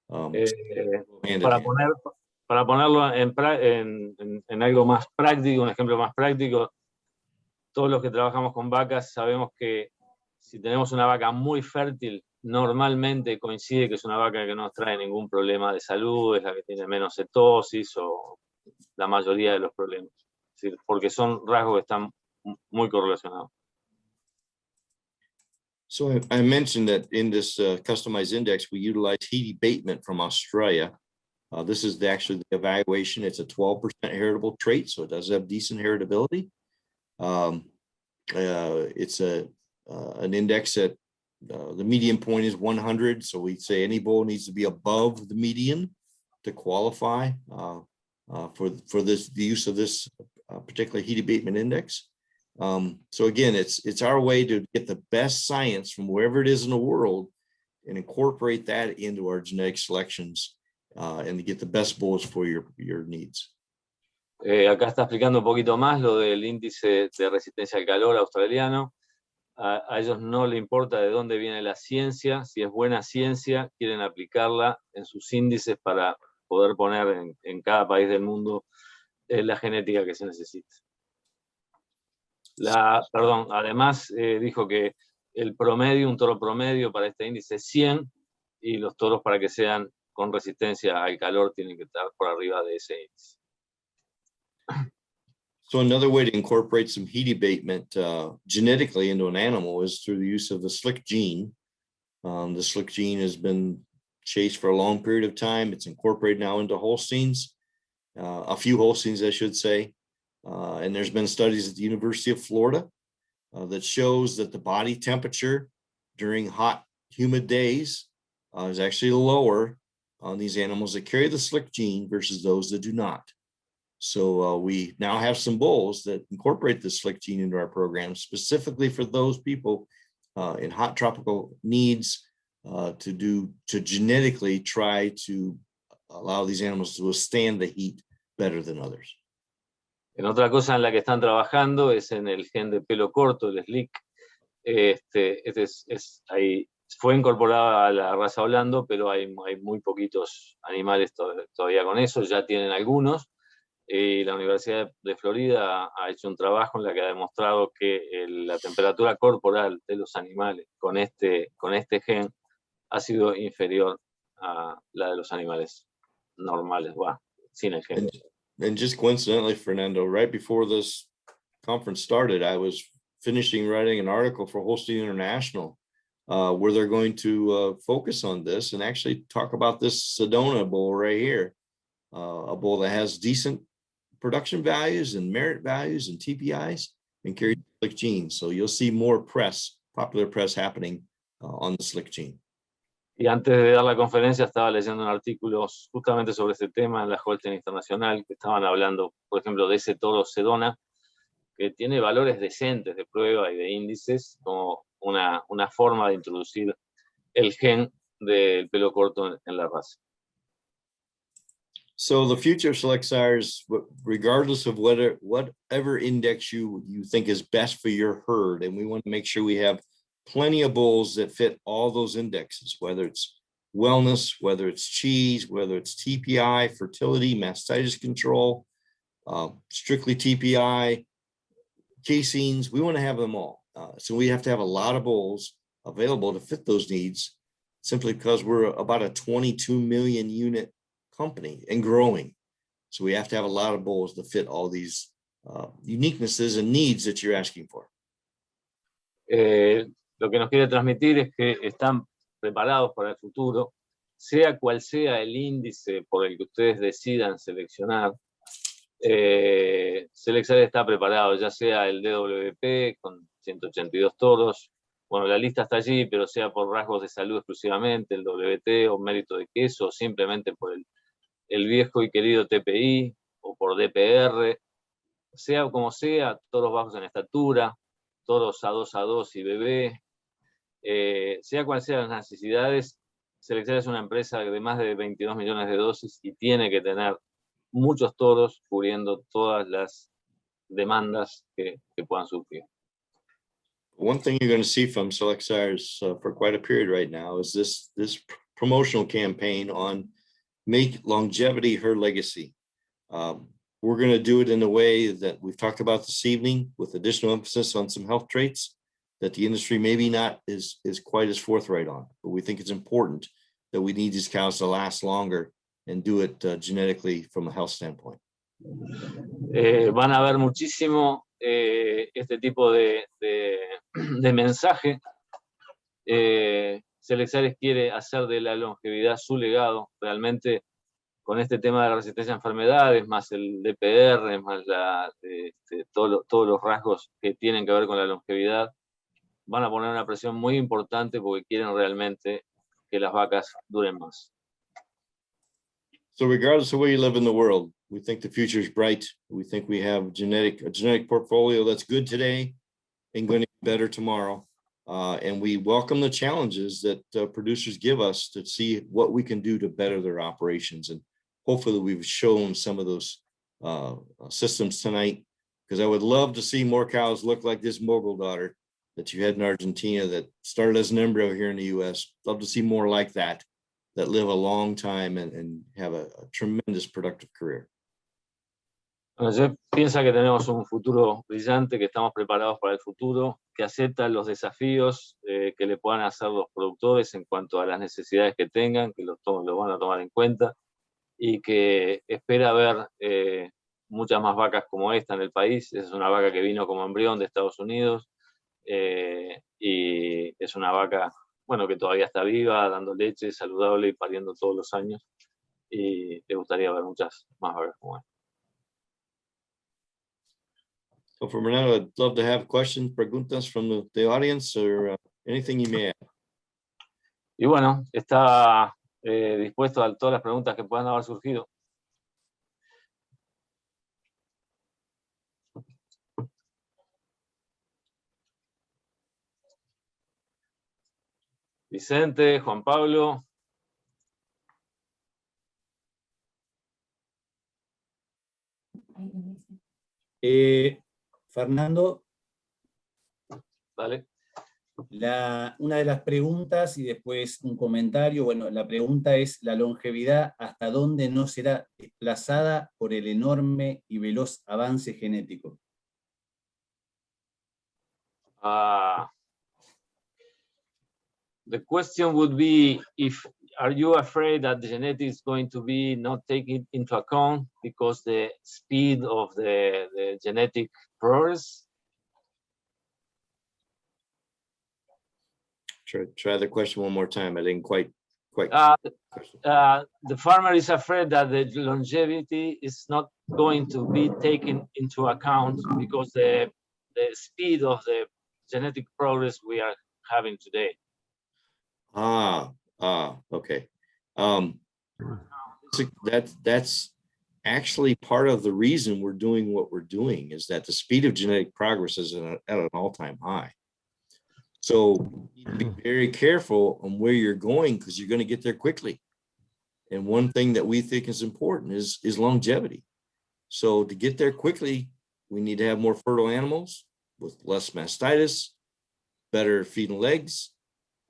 Para ponerlo en algo más práctico, un ejemplo más práctico, todos los que trabajamos con vacas sabemos que si tenemos una vaca muy fértil, normalmente coincide que es una vaca que no nos trae ningún problema de salud, es la que tiene menos cetosis o la mayoría de los problemas. Es decir, porque son rasgos que están muy correlacionados. So I mentioned that in this customized index, we utilize heat abatement from Australia. This is actually the evaluation. It's a 12% heritable trait, so it does have decent heritability. It's an index that the median point is 100, so we'd say any bull needs to be above the median to qualify for the use of this particular heat abatement index. So again, it's our way to get the best science from wherever it is in the world and incorporate that into our genetic selections and to get the best bulls for your needs. Acá está explicando un poquito más lo del índice de resistencia al calor australiano. A ellos no le importa de dónde viene la ciencia, si es buena ciencia, quieren aplicarla en sus índices para poder poner en cada país del mundo la genética que se necesita. Además dijo que el promedio, un toro promedio para este índice es 100, y los toros para que sean con resistencia al calor tienen que estar por arriba de ese índice. So another way to incorporate some heat abatement genetically into an animal is through the use of the SLIC gene. The SLIC gene has been chased for a long period of time. It's incorporated now into Holsteins, a few Holsteins, I should say. And there's been studies at the University of Florida that shows that the body temperature during hot, humid days is actually lower on these animals that carry the SLIC gene versus those that do not. So we now have some bulls that incorporate the SLIC gene into our program specifically for those people in hot tropical needs to genetically try to allow these animals to withstand the heat better than others. En otra cosa en la que están trabajando es en el gen de pelo corto, el SLIC. Ahí fue incorporado a la raza Orlando, pero hay muy poquitos animales todavía con eso, ya tienen algunos. Y la Universidad de Florida ha hecho un trabajo en la que ha demostrado que la temperatura corporal de los animales con este gen ha sido inferior a la de los animales normales, sin el gen. And just coincidentally, Fernando, right before this conference started, I was finishing writing an article for Holstein International where they're going to focus on this and actually talk about this Sedona bull right here, a bull that has decent production values and merit values and TPIs and carries slick genes. So you'll see more press, popular press happening on the slick gene. Y antes de dar la conferencia estaba leyendo un artículo justamente sobre este tema en la Holstein Internacional, que estaban hablando, por ejemplo, de ese toro Sedona, que tiene valores decentes de prueba y de índices, como una forma de introducir el gen del pelo corto en la raza. So the future of select sires, regardless of whatever index you think is best for your herd, and we want to make sure we have plenty of bulls that fit all those indexes, whether it's wellness, whether it's cheese, whether it's TPI, fertility, mastitis control, strictly TPI, caseins, we want to have them all. So we have to have a lot of bulls available to fit those needs, simply because we're about a 22 million unit company and growing. So we have to have a lot of bulls to fit all these uniquenesses and needs that you're asking for. Lo que nos quiere transmitir es que están preparados para el futuro, sea cual sea el índice por el que ustedes decidan seleccionar. Select está preparado, ya sea el DWP con 182 toros, bueno, la lista está allí, pero sea por rasgos de salud exclusivamente, el WT o mérito de queso, o simplemente por el viejo y querido TPI, o por DPR, sea como sea, toros bajos en estatura, toros A2 y bebé, sea cual sean las necesidades, Select es una empresa de más de 22 millones de dosis y tiene que tener muchos toros cubriendo todas las demandas que puedan surgir. One thing you're going to see from Select Sires for quite a period right now is this promotional campaign on make longevity her legacy. We're going to do it in a way that we've talked about this evening, with additional emphasis on some health traits that the industry maybe not is quite as forthright on, but we think it's important that we need these cows to last longer and do it genetically from a health standpoint. Van a ver muchísimo este tipo de mensaje. Select quiere hacer de la longevidad su legado, realmente con este tema de la resistencia a enfermedades, más el DPR, más todos los rasgos que tienen que ver con la longevidad, van a poner una presión muy importante porque quieren realmente que las vacas duren más. So regardless of where you live in the world, we think the future is bright. We think we have a genetic portfolio that's good today and going to be better tomorrow. And we welcome the challenges that producers give us to see what we can do to better their operations. And hopefully we've shown some of those systems tonight, because I would love to see more cows look like this mogul daughter that you had in Argentina that started as an embryo here in the US. Love to see more like that live a long time and have a tremendous productive career. Bueno, Jeff piensa que tenemos un futuro brillante, que estamos preparados para el futuro, que acepta los desafíos que le puedan hacer los productores en cuanto a las necesidades que tengan, que lo van a tomar en cuenta, y que espera ver muchas más vacas como esta en el país. Esa es una vaca que vino como embrión de Estados Unidos, y es una vaca, bueno, que todavía está viva, dando leche, saludable y pariendo todos los años, y le gustaría ver muchas más vacas como esta. So for Renato, I'd love to have questions, preguntas from the audience, or anything you may have. Y bueno, está dispuesto a todas las preguntas que puedan haber surgido. Vicente, Juan Pablo. Fernando, Dale. una de las preguntas y después un comentario. Bueno, la pregunta es: ¿la longevidad hasta dónde no será desplazada por el enorme y veloz avance genético? The question would be, are you afraid that the genetics is going to be not taken into account because the speed of the genetic progress? Try the question one more time. I didn't quite. The farmer is afraid that the longevity is not going to be taken into account because the speed of the genetic progress we are having today. Okay. That's actually part of the reason we're doing what we're doing, is that the speed of genetic progress is at an all-time high. So you need to be very careful on where you're going, because you're going to get there quickly. And one thing that we think is important is longevity. So to get there quickly, we need to have more fertile animals with less mastitis, better feet and legs,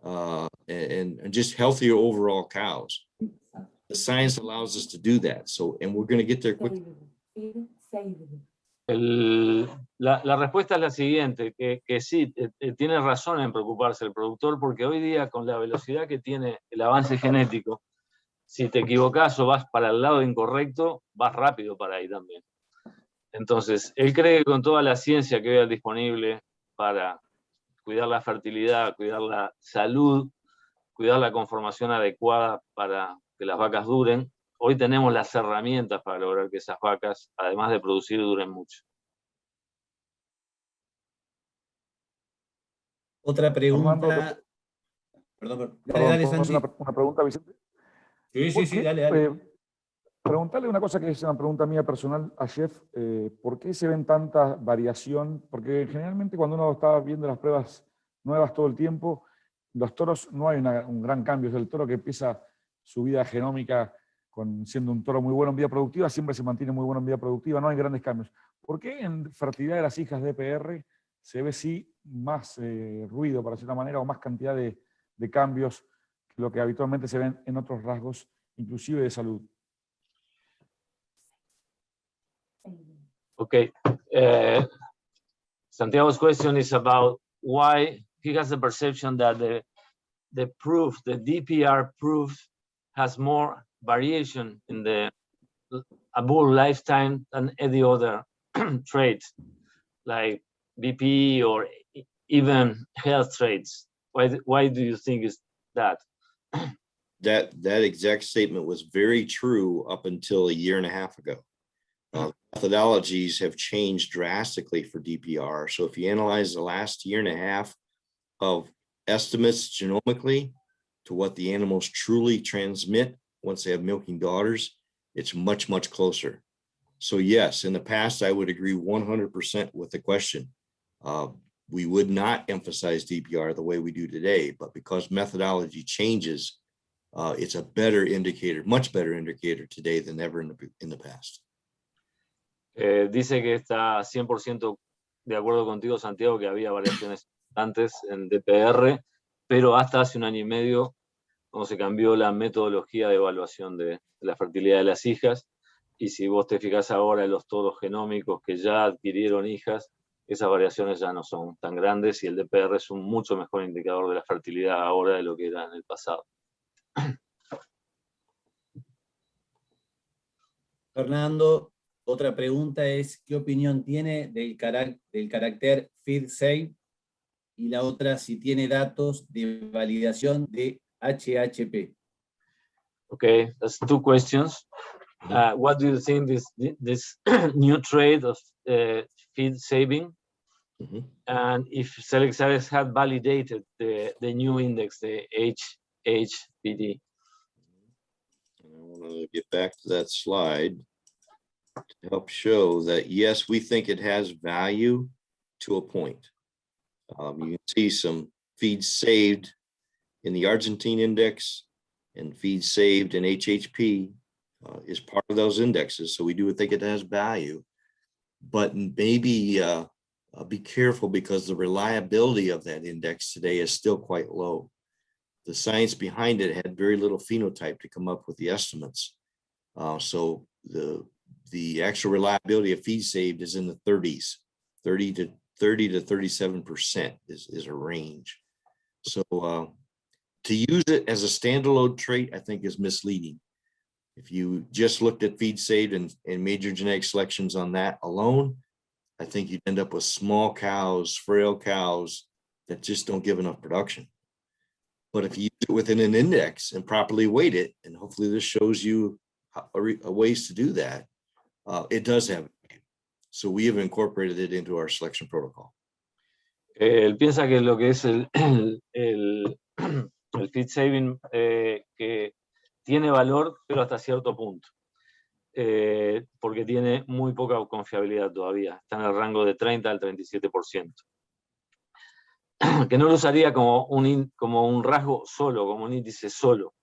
and just healthier overall cows. The science allows us to do that. So, and we're going to get there quickly. La respuesta es la siguiente, que sí, tiene razón en preocuparse el productor, porque hoy día con la velocidad que tiene el avance genético, si te equivocas o vas para el lado incorrecto, vas rápido para ahí también. Entonces, él cree que con toda la ciencia que vea disponible para cuidar la fertilidad, cuidar la salud, cuidar la conformación adecuada para que las vacas duren, hoy tenemos las herramientas para lograr que esas vacas, además de producir, duren mucho. Otra pregunta. Perdón, dale, Santi. Una pregunta, Vicente. Sí, dale. Preguntarle una cosa que es una pregunta mía personal a Jeff. ¿Por qué se ven tanta variación? Porque generalmente cuando uno está viendo las pruebas nuevas todo el tiempo, los toros no hay un gran cambio. Es el toro que empieza su vida genómica siendo un toro muy bueno en vida productiva, siempre se mantiene muy bueno en vida productiva, no hay grandes cambios. ¿Por qué en fertilidad de las hijas de EPR se ve sí más ruido, para decir una manera, o más cantidad de cambios que lo que habitualmente se ven en otros rasgos, inclusive de salud? Okay. Santiago's question is about why he has the perception that the proof, the DPR proof, has more variation in a bull lifetime than any other traits, like BP or even health traits. Why do you think is that? That exact statement was very true up until a year and a half ago. Methodologies have changed drastically for DPR. So if you analyze the last year and a half of estimates genomically to what the animals truly transmit once they have milking daughters, it's much, much closer. So yes, in the past, I would agree 100% with the question. We would not emphasize DPR the way we do today, but because methodology changes, it's a better indicator, much better indicator today than ever in the past. Dice que está 100% de acuerdo contigo, Santiago, que había variaciones antes en DPR, pero hasta hace un año y medio, cuando se cambió la metodología de evaluación de la fertilidad de las hijas, y si vos te fijas ahora en los toros genómicos que ya adquirieron hijas, esas variaciones ya no son tan grandes y el DPR es un mucho mejor indicador de la fertilidad ahora de lo que era en el pasado. Fernando, otra pregunta es, ¿qué opinión tiene del carácter feed save? Y la otra, si tiene datos de validación de HHP. Okay, that's two questions. What do you think this new trade of feed saving? Mm-hmm. And if Selexares had validated the new index, the HHPD? I want to get back to that slide to help show that, yes, we think it has value to a point. You can see some feeds saved in the Argentine index, and feeds saved in HHP is part of those indexes. So we do think it has value, but maybe be careful because the reliability of that index today is still quite low. The science behind it had very little phenotype to come up with the estimates. So the actual reliability of feed saved is in the 30s, 30 to 37% is a range. So to use it as a standalone trait, I think is misleading. If you just looked at feed saved and major genetic selections on that alone, I think you'd end up with small cows, frail cows that just don't give enough production. But if you use it within an index and properly weight it, and hopefully this shows you ways to do that, it does have value. So we have incorporated it into our selection protocol. Él piensa que lo que es el feed saving que tiene valor, pero hasta cierto punto, porque tiene muy poca confiabilidad todavía, está en el rango de 30 al 37%. Que no lo usaría como un rasgo solo, como un índice solo.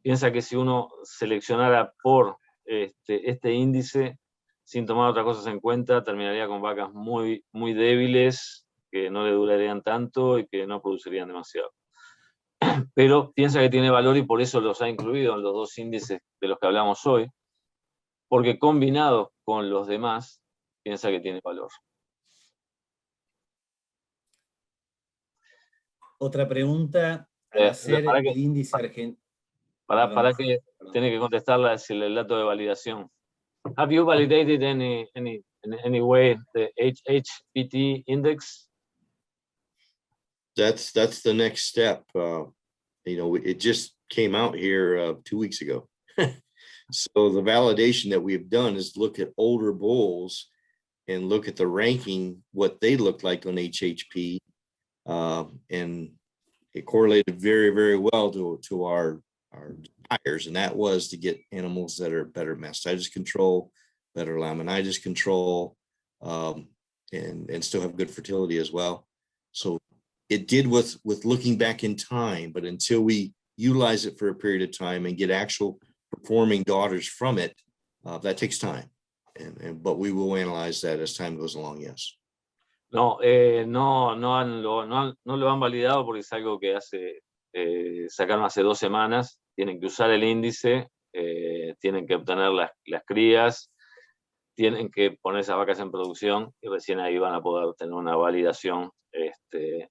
Piensa que si uno seleccionara por este índice, sin tomar otras cosas en cuenta, terminaría con vacas muy, muy débiles, que no le durarían tanto y que no producirían demasiado. Pero piensa que tiene valor y por eso los ha incluido en los dos índices de los que hablamos hoy, porque combinados con los demás, piensa que tiene valor. Otra pregunta, al hacer el índice argentino. Para que tiene que contestarla es el dato de validación. Have you validated any way the HHPT index? That's the next step. It just came out here 2 weeks ago. So the validation that we've done is look at older bulls and look at the ranking, what they look like on HHP. And it correlated very, very well to our desires, and that was to get animals that are better mastitis control, better laminitis control, and still have good fertility as well. So it did with looking back in time, but until we utilize it for a period of time and get actual performing daughters from it, that takes time. But we will analyze that as time goes along, yes. No lo han validado porque es algo que sacaron hace 2 semanas. Tienen que usar el índice, tienen que obtener las crías, tienen que poner esas vacas en producción y recién ahí van a poder tener una validación de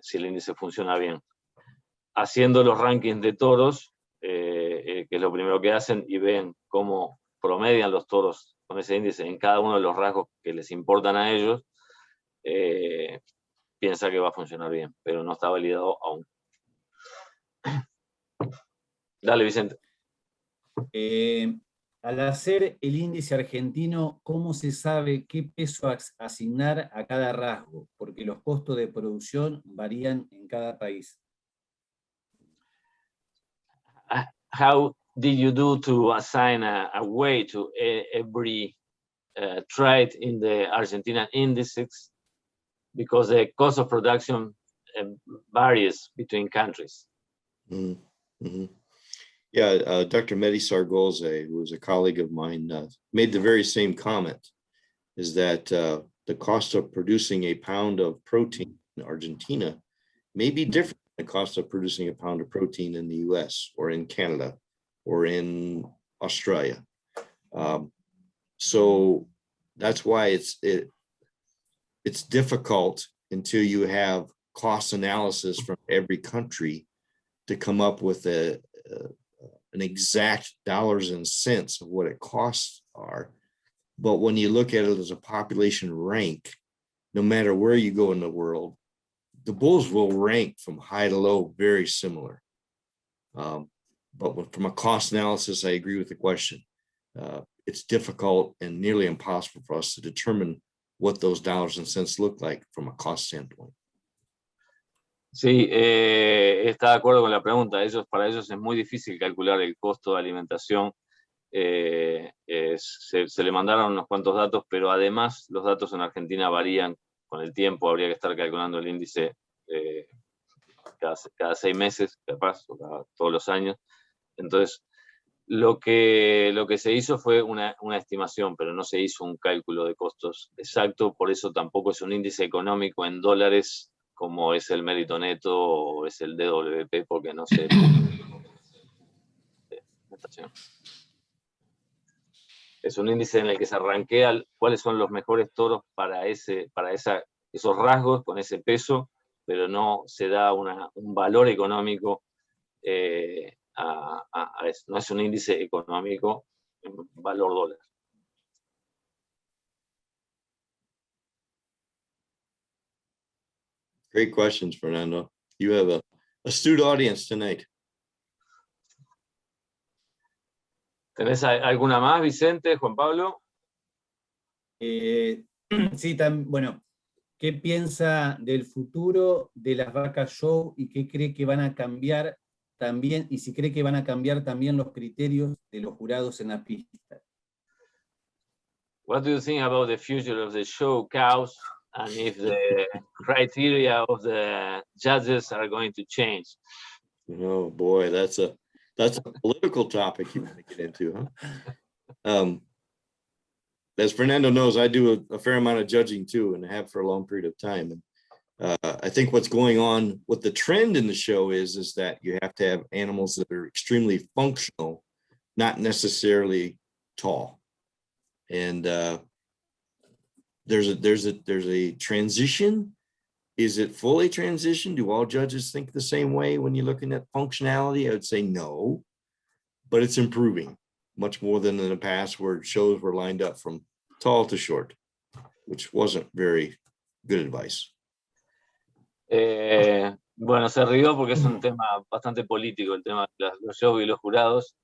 si el índice funciona bien. Haciendo los rankings de toros, que es lo primero que hacen, y ven cómo promedian los toros con ese índice en cada uno de los rasgos que les importan a ellos, piensa que va a funcionar bien, pero no está validado aún. Dale, Vicente. Al hacer el índice argentino, ¿cómo se sabe qué peso asignar a cada rasgo? Porque los costos de producción varían en cada país. How did you do to assign a weight to every trait in the Argentinian indices? Because the cost of production varies between countries. Mm-hmm. Yeah, Dr. Mehdi Sargolze, who was a colleague of mine, made the very same comment, is that the cost of producing a pound of protein in Argentina may be different than the cost of producing a pound of protein in the US or in Canada or in Australia. So that's why it's difficult until you have cost analysis from every country to come up with an exact dollars and cents of what it costs are. But when you look at it as a population rank, no matter where you go in the world, the bulls will rank from high to low very similar. But from a cost analysis, I agree with the question. It's difficult and nearly impossible for us to determine what those dollars and cents look like from a cost standpoint. Sí, está de acuerdo con la pregunta. Para ellos es muy difícil calcular el costo de alimentación. Se le mandaron unos cuantos datos, pero además los datos en Argentina varían con el tiempo. Habría que estar calculando el índice cada 6 meses, capaz, o todos los años. Entonces, lo que se hizo fue una estimación, pero no se hizo un cálculo de costos exacto. Por eso tampoco es un índice económico en dólares, como es el mérito neto o es el DWP, porque no sé. Es un índice en el que se rankea cuáles son los mejores toros para esos rasgos, con ese peso, pero no se da un valor económico a eso. No es un índice económico en valor dólar. Great questions, Fernando. You have Astute audience tonight. ¿Tenés alguna más, Vicente, Juan Pablo? Sí, bueno, ¿qué piensa del futuro de las vacas show y qué cree que van a cambiar también, y si cree que van a cambiar también los criterios de los jurados en la pista? What do you think about the future of the show cows and if the criteria of the judges are going to change? Oh boy, that's a political topic you want to get into, huh? As Fernando knows, I do a fair amount of judging too, and have for a long period of time. And I think what's going on, what the trend in the show is that you have to have animals that are extremely functional, not necessarily tall. And there's a transition. Is it fully transitioned? Do all judges think the same way when you're looking at functionality? I would say no, but it's improving much more than in the past where shows were lined up from tall to short, which wasn't very good advice. Bueno, se rió porque es un tema bastante político, el tema de los shows y los jurados.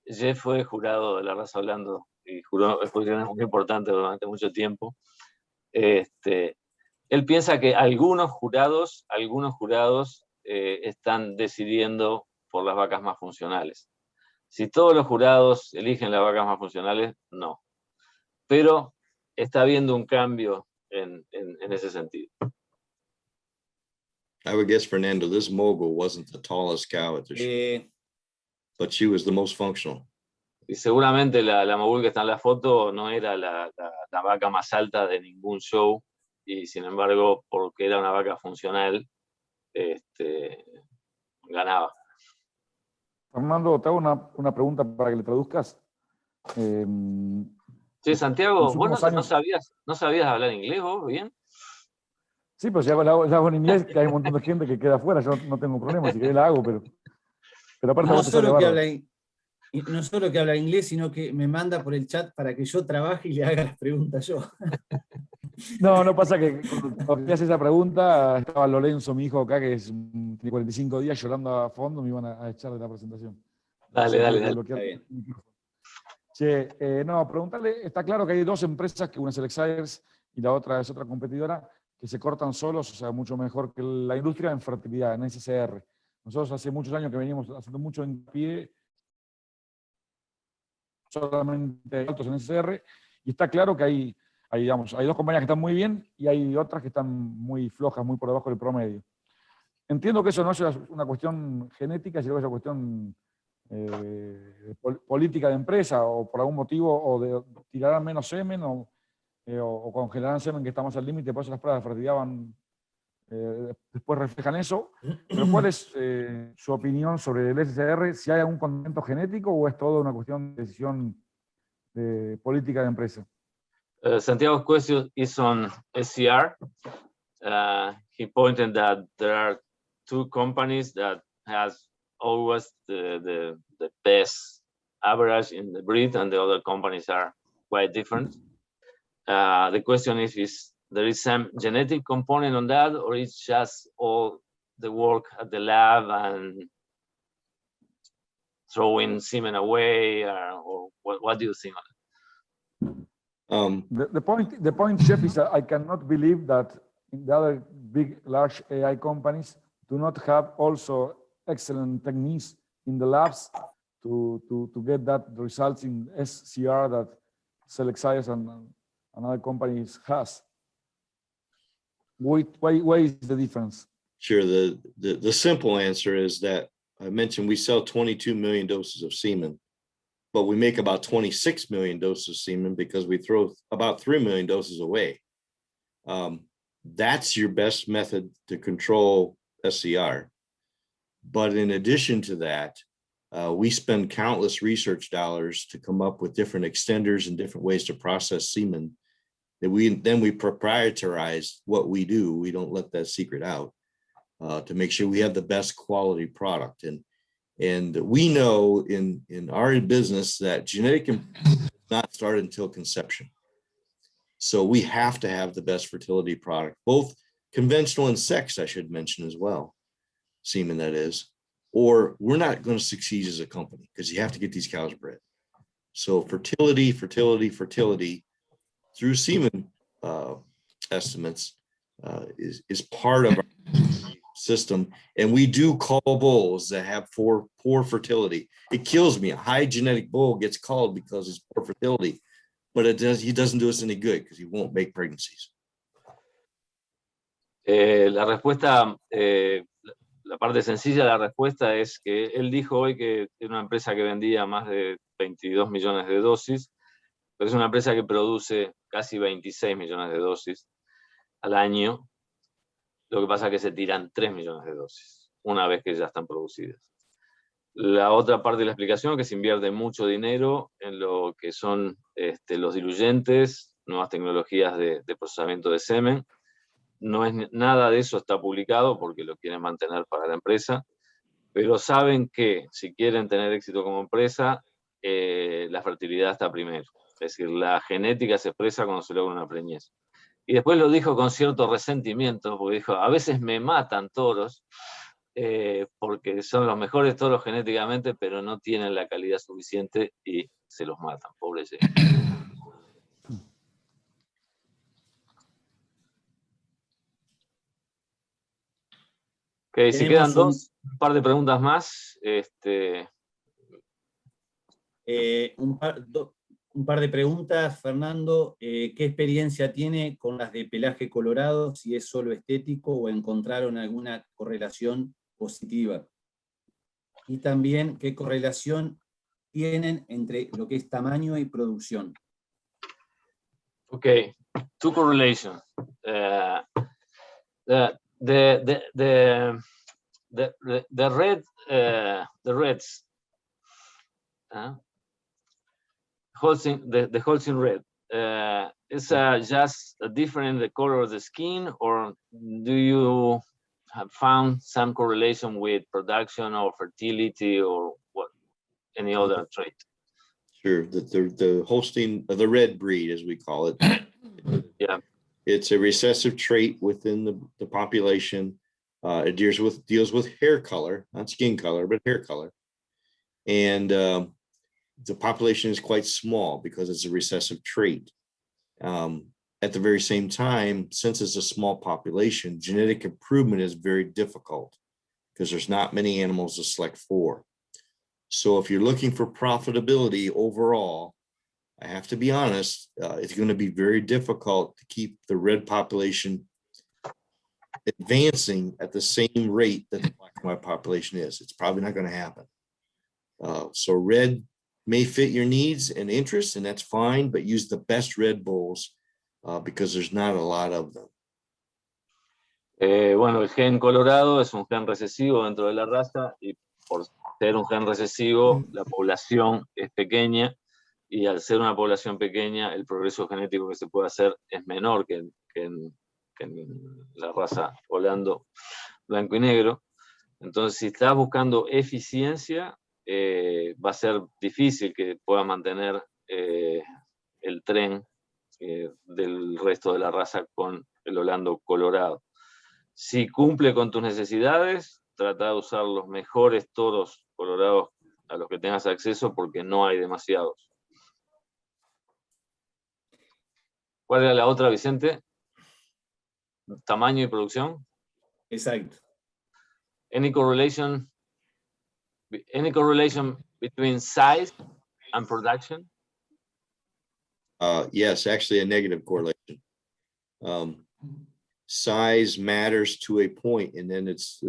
Jeff fue jurado de la raza hablando y juró exposiciones muy importantes durante mucho tiempo. Él piensa que algunos jurados están decidiendo por las vacas más funcionales. Si todos los jurados eligen las vacas más funcionales, no. Pero está habiendo un cambio en ese sentido. I would guess, Fernando, this mogul wasn't the tallest cow at the show, but she was the most functional. Y seguramente la mogul que está en la foto no era la vaca más alta de ningún show, y sin embargo, porque era una vaca funcional, ganaba. Fernando, te hago una pregunta para que le traduzcas. Sí, Santiago, ¿vos no sabías hablar inglés vos bien? Sí, pero si hago en inglés, que hay un montón de gente que queda afuera, yo no tengo problema, si querés la hago, pero aparte no solo que habla inglés, sino que me manda por el chat para que yo trabaje y le haga las preguntas yo. No pasa que cuando te hace esa pregunta, estaba Lorenzo, mi hijo acá, que tiene 45 días llorando a fondo, me iban a echar de la presentación. Dale. Che, preguntarle, está claro que hay dos empresas, que una es Alexaires y la otra es otra competidora, que se cortan solos, o sea, mucho mejor que la industria en fertilidad, en SCR. Nosotros hace muchos años que venimos haciendo mucho hincapié solamente altos en SCR, y está claro que hay dos compañías que están muy bien y hay otras que están muy flojas, muy por debajo del promedio. Entiendo que eso no es una cuestión genética, sino que es una cuestión política de empresa, o por algún motivo, o de tirarán menos semen, o congelarán semen que está más al límite, por eso las pruebas de fertilidad después reflejan eso. Pero ¿cuál es su opinión sobre el SCR? ¿Si hay algún condimento genético o es todo una cuestión de decisión política de empresa? Santiago's question is on SCR. He pointed that there are two companies that has always the best average in the breed, and the other companies are quite different. The question is there is some genetic component on that, or it's just all the work at the lab and throwing semen away, or what do you think on it? The point, Chef, is I cannot believe that the other big, large AI companies do not have also excellent techniques in the labs to get that results in SCR that Alexaires and other companies has. Why is the difference? Sure. The simple answer is that I mentioned we sell 22 million doses of semen, but we make about 26 million doses of semen because we throw about 3 million doses away. That's your best method to control SCR. But in addition to that, we spend countless research dollars to come up with different extenders and different ways to process semen. That we proprietarize what we do. We don't let that secret out to make sure we have the best quality product. And we know in our business that genetic does not start until conception. So we have to have the best fertility product, both conventional and sex, I should mention as well. semen that is, or we're not going to succeed as a company because you have to get these cows bred. So fertility through semen estimates is part of our system. And we do call bulls that have poor fertility. It kills me. A high genetic bull gets called because it's poor fertility, but he doesn't do us any good because he won't make pregnancies. La respuesta, la parte sencilla de la respuesta es que él dijo hoy que era una empresa que vendía más de 22 millones de dosis, pero es una empresa que produce casi 26 millones de dosis al año. Lo que pasa es que se tiran 3 millones de dosis una vez que ya están producidas. La otra parte de la explicación es que se invierte mucho dinero en lo que son los diluyentes, nuevas tecnologías de procesamiento de semen. Nada de eso está publicado porque lo quieren mantener para la empresa, pero saben que si quieren tener éxito como empresa, la fertilidad está primero. Es decir, la genética se expresa cuando se logra una preñez. Y después lo dijo con cierto resentimiento, porque dijo, a veces me matan toros, porque son los mejores toros genéticamente, pero no tienen la calidad suficiente y se los matan, pobres. Ok, si quedan un par de preguntas más. Un par de preguntas, Fernando. ¿Qué experiencia tiene con las de pelaje colorado? Si es solo estético o encontraron alguna correlación positiva. Y también, ¿qué correlación tienen entre lo que es tamaño y producción? Okay, two correlations. The reds, the Holstein red, is just different the color of the skin, or do you have found some correlation with production or fertility or what, any other trait? Sure, the Holstein, the red breed, as we call it. Yeah. It's a recessive trait within the population. It deals with hair color, not skin color, but hair color. And the population is quite small because it's a recessive trait. At the very same time, since it's a small population, genetic improvement is very difficult because there's not many animals to select for. So if you're looking for profitability overall, I have to be honest, it's going to be very difficult to keep the red population advancing at the same rate that the black and white population is. It's probably not going to happen. So red may fit your needs and interests, and that's fine, but use the best red bulls because there's not a lot of them. Bueno, el gen colorado es un gen recesivo dentro de la raza y por ser un gen recesivo, la población es pequeña y al ser una población pequeña, el progreso genético que se puede hacer es menor que en la raza Holando blanco y negro. Entonces, si estás buscando eficiencia, va a ser difícil que puedas mantener el tren del resto de la raza con el Holando colorado. Si cumple con tus necesidades, trata de usar los mejores toros colorados a los que tengas acceso porque no hay demasiados. ¿Cuál era la otra, Vicente? ¿Tamaño y producción? Exacto. Any correlation between size and production? Yes, actually a negative correlation. Size matters to a point, and then it's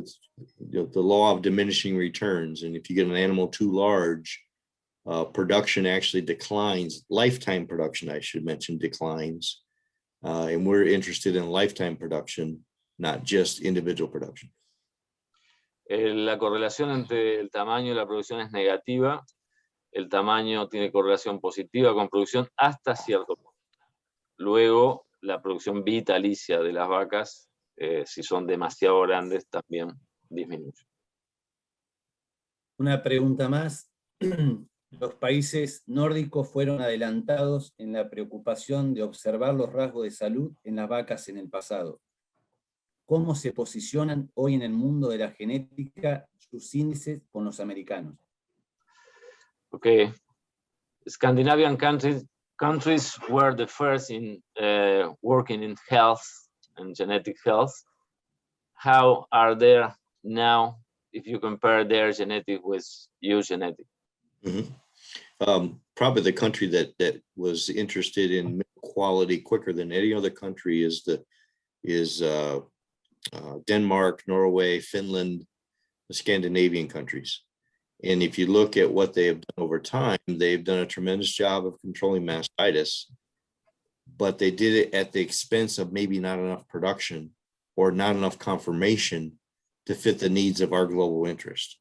the law of diminishing returns. And if you get an animal too large, production actually declines. Lifetime production, I should mention, declines. And we're interested in lifetime production, not just individual production. La correlación entre el tamaño y la producción es negativa. El tamaño tiene correlación positiva con producción hasta cierto punto. Luego, la producción vitalicia de las vacas, si son demasiado grandes, también disminuye. Una pregunta más. Los países nórdicos fueron adelantados en la preocupación de observar los rasgos de salud en las vacas en el pasado. cómo se posicionan hoy en el mundo de la genética sus índices con los americanos. Okay. Scandinavian countries were the first in working in health and genetic health. How are they now if you compare their genetic with your genetic? Probably the country that was interested in milk quality quicker than any other country is Denmark, Norway, Finland, the Scandinavian countries. And if you look at what they have done over time, they've done a tremendous job of controlling mastitis, but they did it at the expense of maybe not enough production or not enough confirmation to fit the needs of our global interest.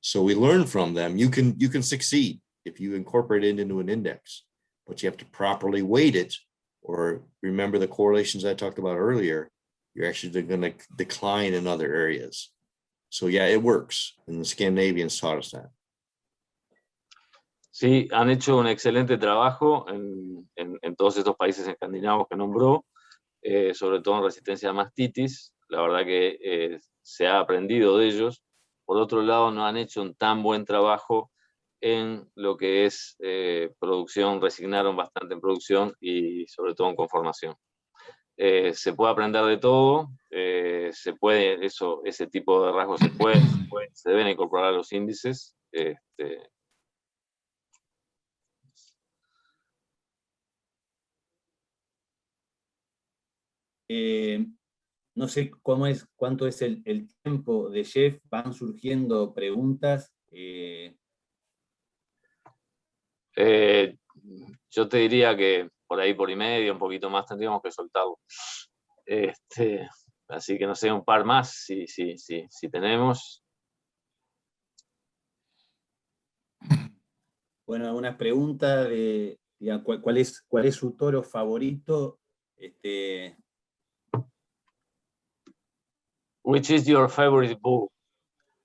So we learn from them. You can succeed if you incorporate it into an index, but you have to properly weight it, or remember the correlations I talked about earlier, you're actually going to decline in other areas. So yeah, it works, and the Scandinavians taught us that. Sí, han hecho un excelente trabajo en todos estos países escandinavos que nombró, sobre todo en resistencia a mastitis. La verdad que se ha aprendido de ellos. Por otro lado, no han hecho un tan buen trabajo en lo que es producción, resignaron bastante en producción y sobre todo en conformación. Se puede aprender de todo, se puede, ese tipo de rasgos se deben incorporar a los índices. No sé cuánto es el tiempo de Jeff, van surgiendo preguntas. Yo te diría que por ahí por y medio, un poquito más tendríamos que soltarlo. Así que no sé, un par más si tenemos. Bueno, algunas preguntas de ¿cuál es su toro favorito? Which is your favorite bull?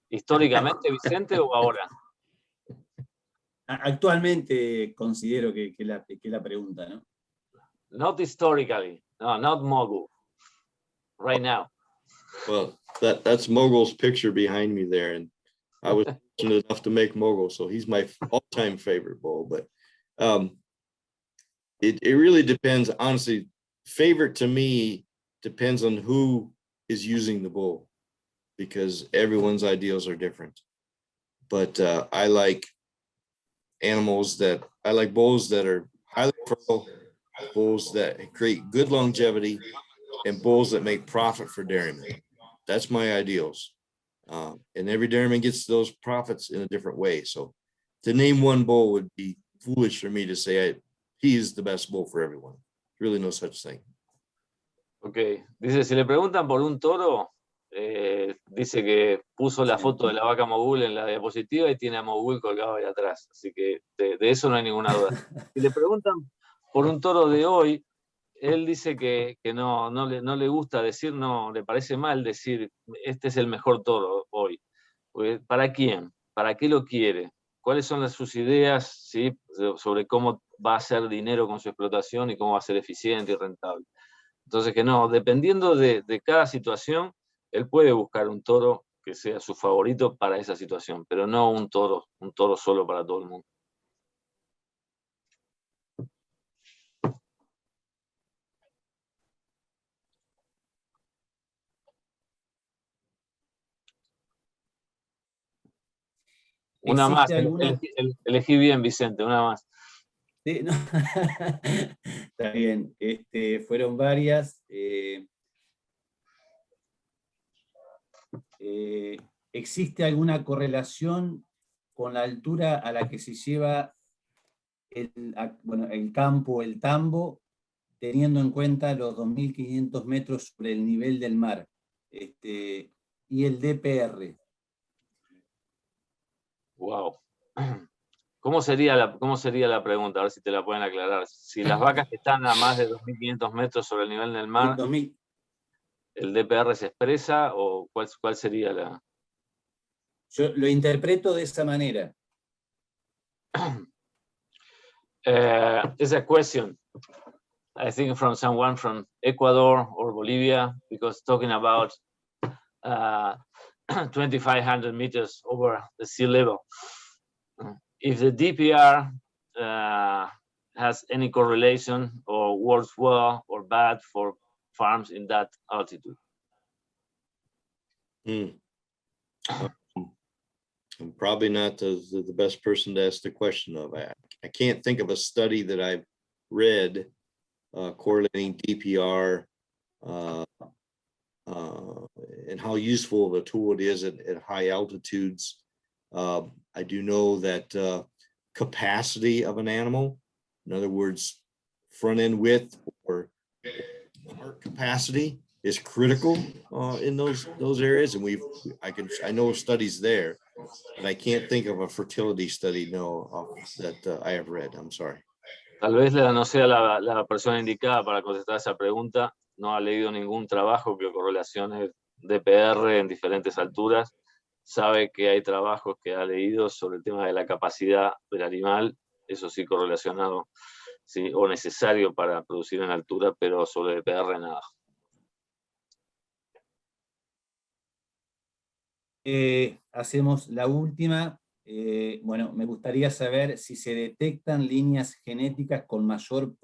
¿Históricamente, Vicente, o ahora? Actualmente considero que la pregunta, ¿no? Not historically, no, not Mogul. Right now. Well, that's Mogul's picture behind me there, and I was fortunate enough to make Mogul, so he's my all-time favorite bull. But it really depends. Honestly, favorite to me depends on who is using the bull, because everyone's ideals are different. But I like bulls that are highly fertile, bulls that create good longevity, and bulls that make profit for dairymen. That's my ideals. And every dairyman gets those profits in a different way. So to name one bull would be foolish for me to say he is the best bull for everyone. Really no such thing. Ok, dice, si le preguntan por un toro, dice que puso la foto de la vaca Mogul en la diapositiva y tiene a Mogul colgado ahí atrás. Así que de eso no hay ninguna duda. Si le preguntan por un toro de hoy, él dice que no le gusta decir, no, le parece mal decir, este es el mejor toro hoy. ¿Para quién? ¿Para qué lo quiere? ¿Cuáles son sus ideas, ¿sí?, sobre cómo va a hacer dinero con su explotación y cómo va a ser eficiente y rentable? Entonces, que no, dependiendo de cada situación, él puede buscar un toro que sea su favorito para esa situación, pero no un toro solo para todo el mundo. Una más, elegí bien, Vicente, una más. Sí, no. Está bien, fueron varias. ¿Existe alguna correlación con la altura a la que se lleva el campo, el tambo, teniendo en cuenta los 2.500 metros sobre el nivel del mar? Y el DPR. Wow. ¿Cómo sería la pregunta? A ver si te la pueden aclarar. Si las vacas que están a más de 2.500 metros sobre el nivel del mar, ¿el DPR se expresa o cuál sería la...? Yo lo interpreto de esa manera. It's a question. I think from someone from Ecuador or Bolivia, because talking about 2,500 meters over the sea level. If the DPR has any correlation or works well or bad for farms in that altitude. I'm probably not the best person to ask the question of. I can't think of a study that I've read correlating DPR and how useful of a tool it is at high altitudes. I do know that capacity of an animal, in other words, front end width or heart capacity, is critical in those areas, and I know of studies there, but I can't think of a fertility study that I have read. I'm sorry. Tal vez no sea la persona indicada para contestar esa pregunta. No ha leído ningún trabajo que correlacione DPR en diferentes alturas. Sabe que hay trabajos que ha leído sobre el tema de la capacidad del animal, eso sí correlacionado, sí, o necesario para producir en altura, pero sobre DPR nada. Hacemos la última. Bueno, me gustaría saber si se detectan líneas genéticas con mayor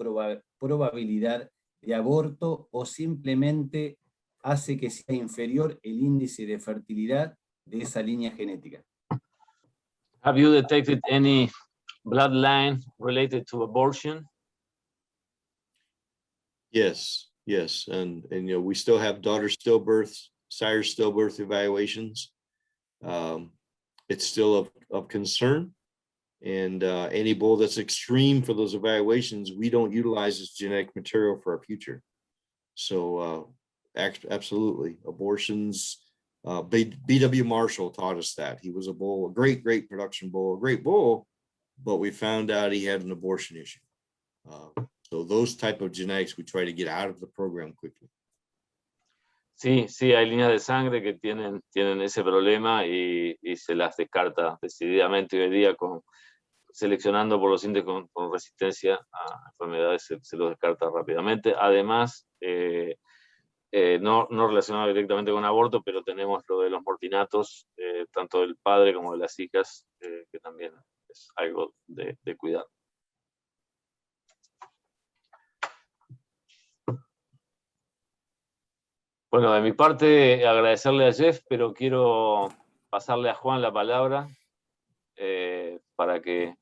probabilidad de aborto o simplemente hace que sea inferior el índice de fertilidad de esa línea genética. Have you detected any bloodline related to abortion? Yes, and you know, we still have daughter stillbirths, sire stillbirth evaluations. It's still of concern, and any bull that's extreme for those evaluations, we don't utilize as genetic material for our future. So absolutely, abortions. B.W. Marshall taught us that. He was a bull, a great production bull, a great bull, but we found out he had an abortion issue. So those type of genetics we try to get out of the program quickly. Sí, hay líneas de sangre que tienen ese problema y se las descarta decididamente hoy día, seleccionando por los índices con resistencia a enfermedades, se los descarta rápidamente. Además, no relacionado directamente con aborto, pero tenemos lo de los mortinatos, tanto del padre como de las hijas, que también es algo de cuidar. Bueno, de mi parte, agradecerle a Jeff, pero quiero pasarle a Juan la palabra para que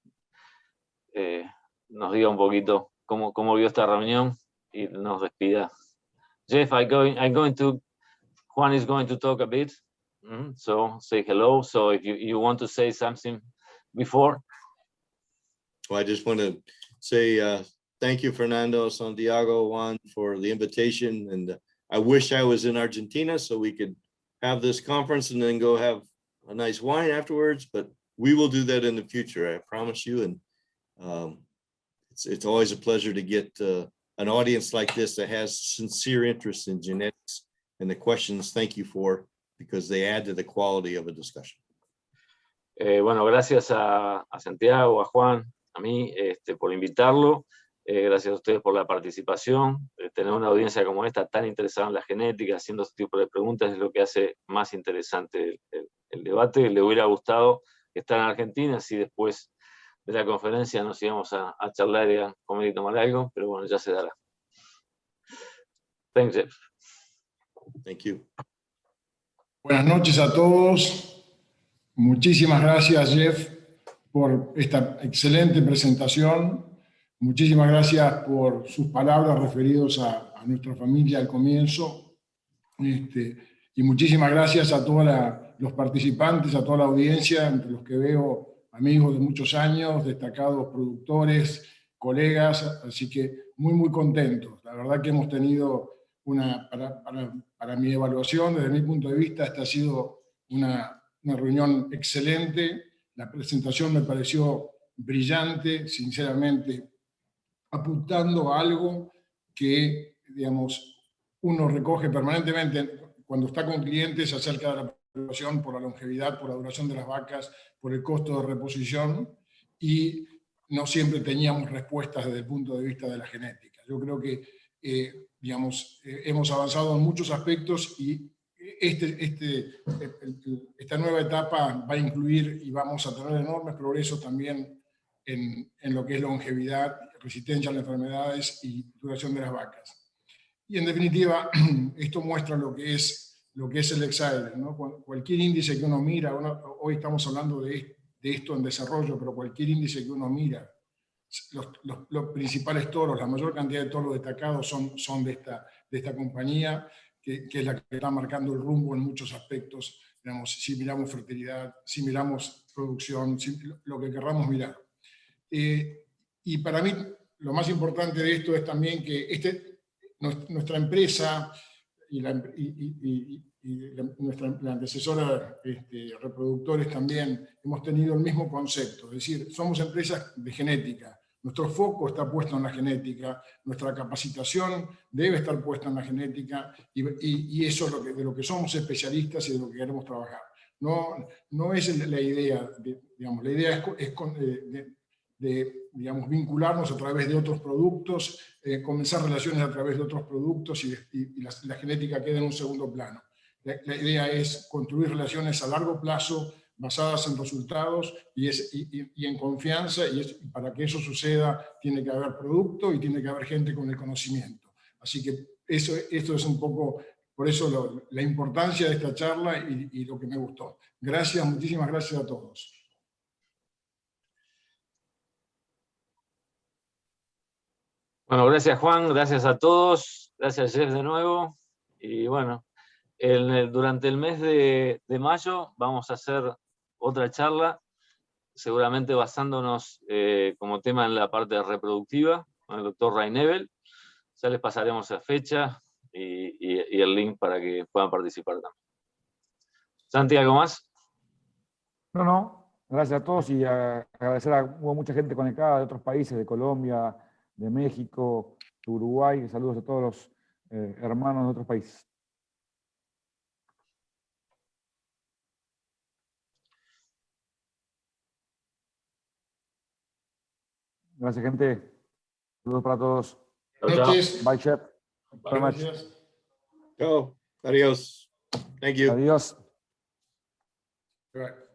nos diga un poquito cómo vio esta reunión y nos despida. Jeff, Juan is going to talk a bit, so say hello. So if you want to say something before. Well, I just want to say thank you, Fernando, Santiago, Juan, for the invitation, and I wish I was in Argentina so we could have this conference and then go have a nice wine afterwards, but we will do that in the future, I promise you. And it's always a pleasure to get an audience like this that has sincere interest in genetics, and the questions, thank you for, because they add to the quality of a discussion. Bueno, gracias a Santiago, a Juan, a mí, por invitarlo. Gracias a ustedes por la participación. Tener una audiencia como esta tan interesada en la genética, haciendo este tipo de preguntas, es lo que hace más interesante el debate. Le hubiera gustado estar en Argentina, si después de la conferencia nos íbamos a charlar y a comer y tomar algo, pero bueno, ya se dará. Thanks, Jeff. Thank you. Buenas noches a todos. Muchísimas gracias, Jeff, por esta excelente presentación. Muchísimas gracias por sus palabras referidas a nuestra familia al comienzo. Y muchísimas gracias a todos los participantes, a toda la audiencia, entre los que veo amigos de muchos años, destacados productores, colegas, así que muy contentos. La verdad que hemos tenido para mi evaluación, desde mi punto de vista, esta ha sido una reunión excelente. La presentación me pareció brillante, sinceramente, apuntando a algo que, digamos, uno recoge permanentemente cuando está con clientes acerca de la preocupación por la longevidad, por la duración de las vacas, por el costo de reposición, y no siempre teníamos respuestas desde el punto de vista de la genética. Yo creo que digamos, hemos avanzado en muchos aspectos y esta nueva etapa va a incluir y vamos a tener enormes progresos también en lo que es longevidad, resistencia a las enfermedades y duración de las vacas. Y en definitiva, esto muestra lo que es el Ziegler, ¿no? Cualquier índice que uno mira, hoy estamos hablando de esto en desarrollo, pero cualquier índice que uno mira, los principales toros, la mayor cantidad de toros destacados son de esta compañía, que es la que está marcando el rumbo en muchos aspectos, digamos, si miramos fertilidad, si miramos producción, lo que querramos mirar. Y para mí lo más importante de esto es también que nuestra empresa y la antecesora reproductores también hemos tenido el mismo concepto, es decir, somos empresas de genética. Nuestro foco está puesto en la genética, nuestra capacitación debe estar puesta en la genética y eso es de lo que somos especialistas y de lo que queremos trabajar. No es la idea, digamos, la idea es digamos, vincularnos a través de otros productos, comenzar relaciones a través de otros productos y la genética queda en un segundo plano. La idea es construir relaciones a largo plazo basadas en resultados y en confianza, y para que eso suceda tiene que haber producto y tiene que haber gente con el conocimiento. Así que esto es un poco, por eso la importancia de esta charla y lo que me gustó. Gracias, muchísimas gracias a todos. Bueno, gracias Juan, gracias a todos, gracias Jeff de nuevo. Y bueno, durante el mes de mayo vamos a hacer otra charla, seguramente basándonos como tema en la parte reproductiva, con el doctor Rainebel. Ya les pasaremos la fecha y el link para que puedan participar también. Santi, ¿algo más? No, gracias a todos y agradecer hubo mucha gente conectada de otros países, de Colombia, de México, de Uruguay. Saludos a todos los hermanos de otros países. Gracias, gente. Saludos para todos. Buenas noches. Bye, Chef. Gracias. Chao. Adiós. Thank you. Adiós. Right.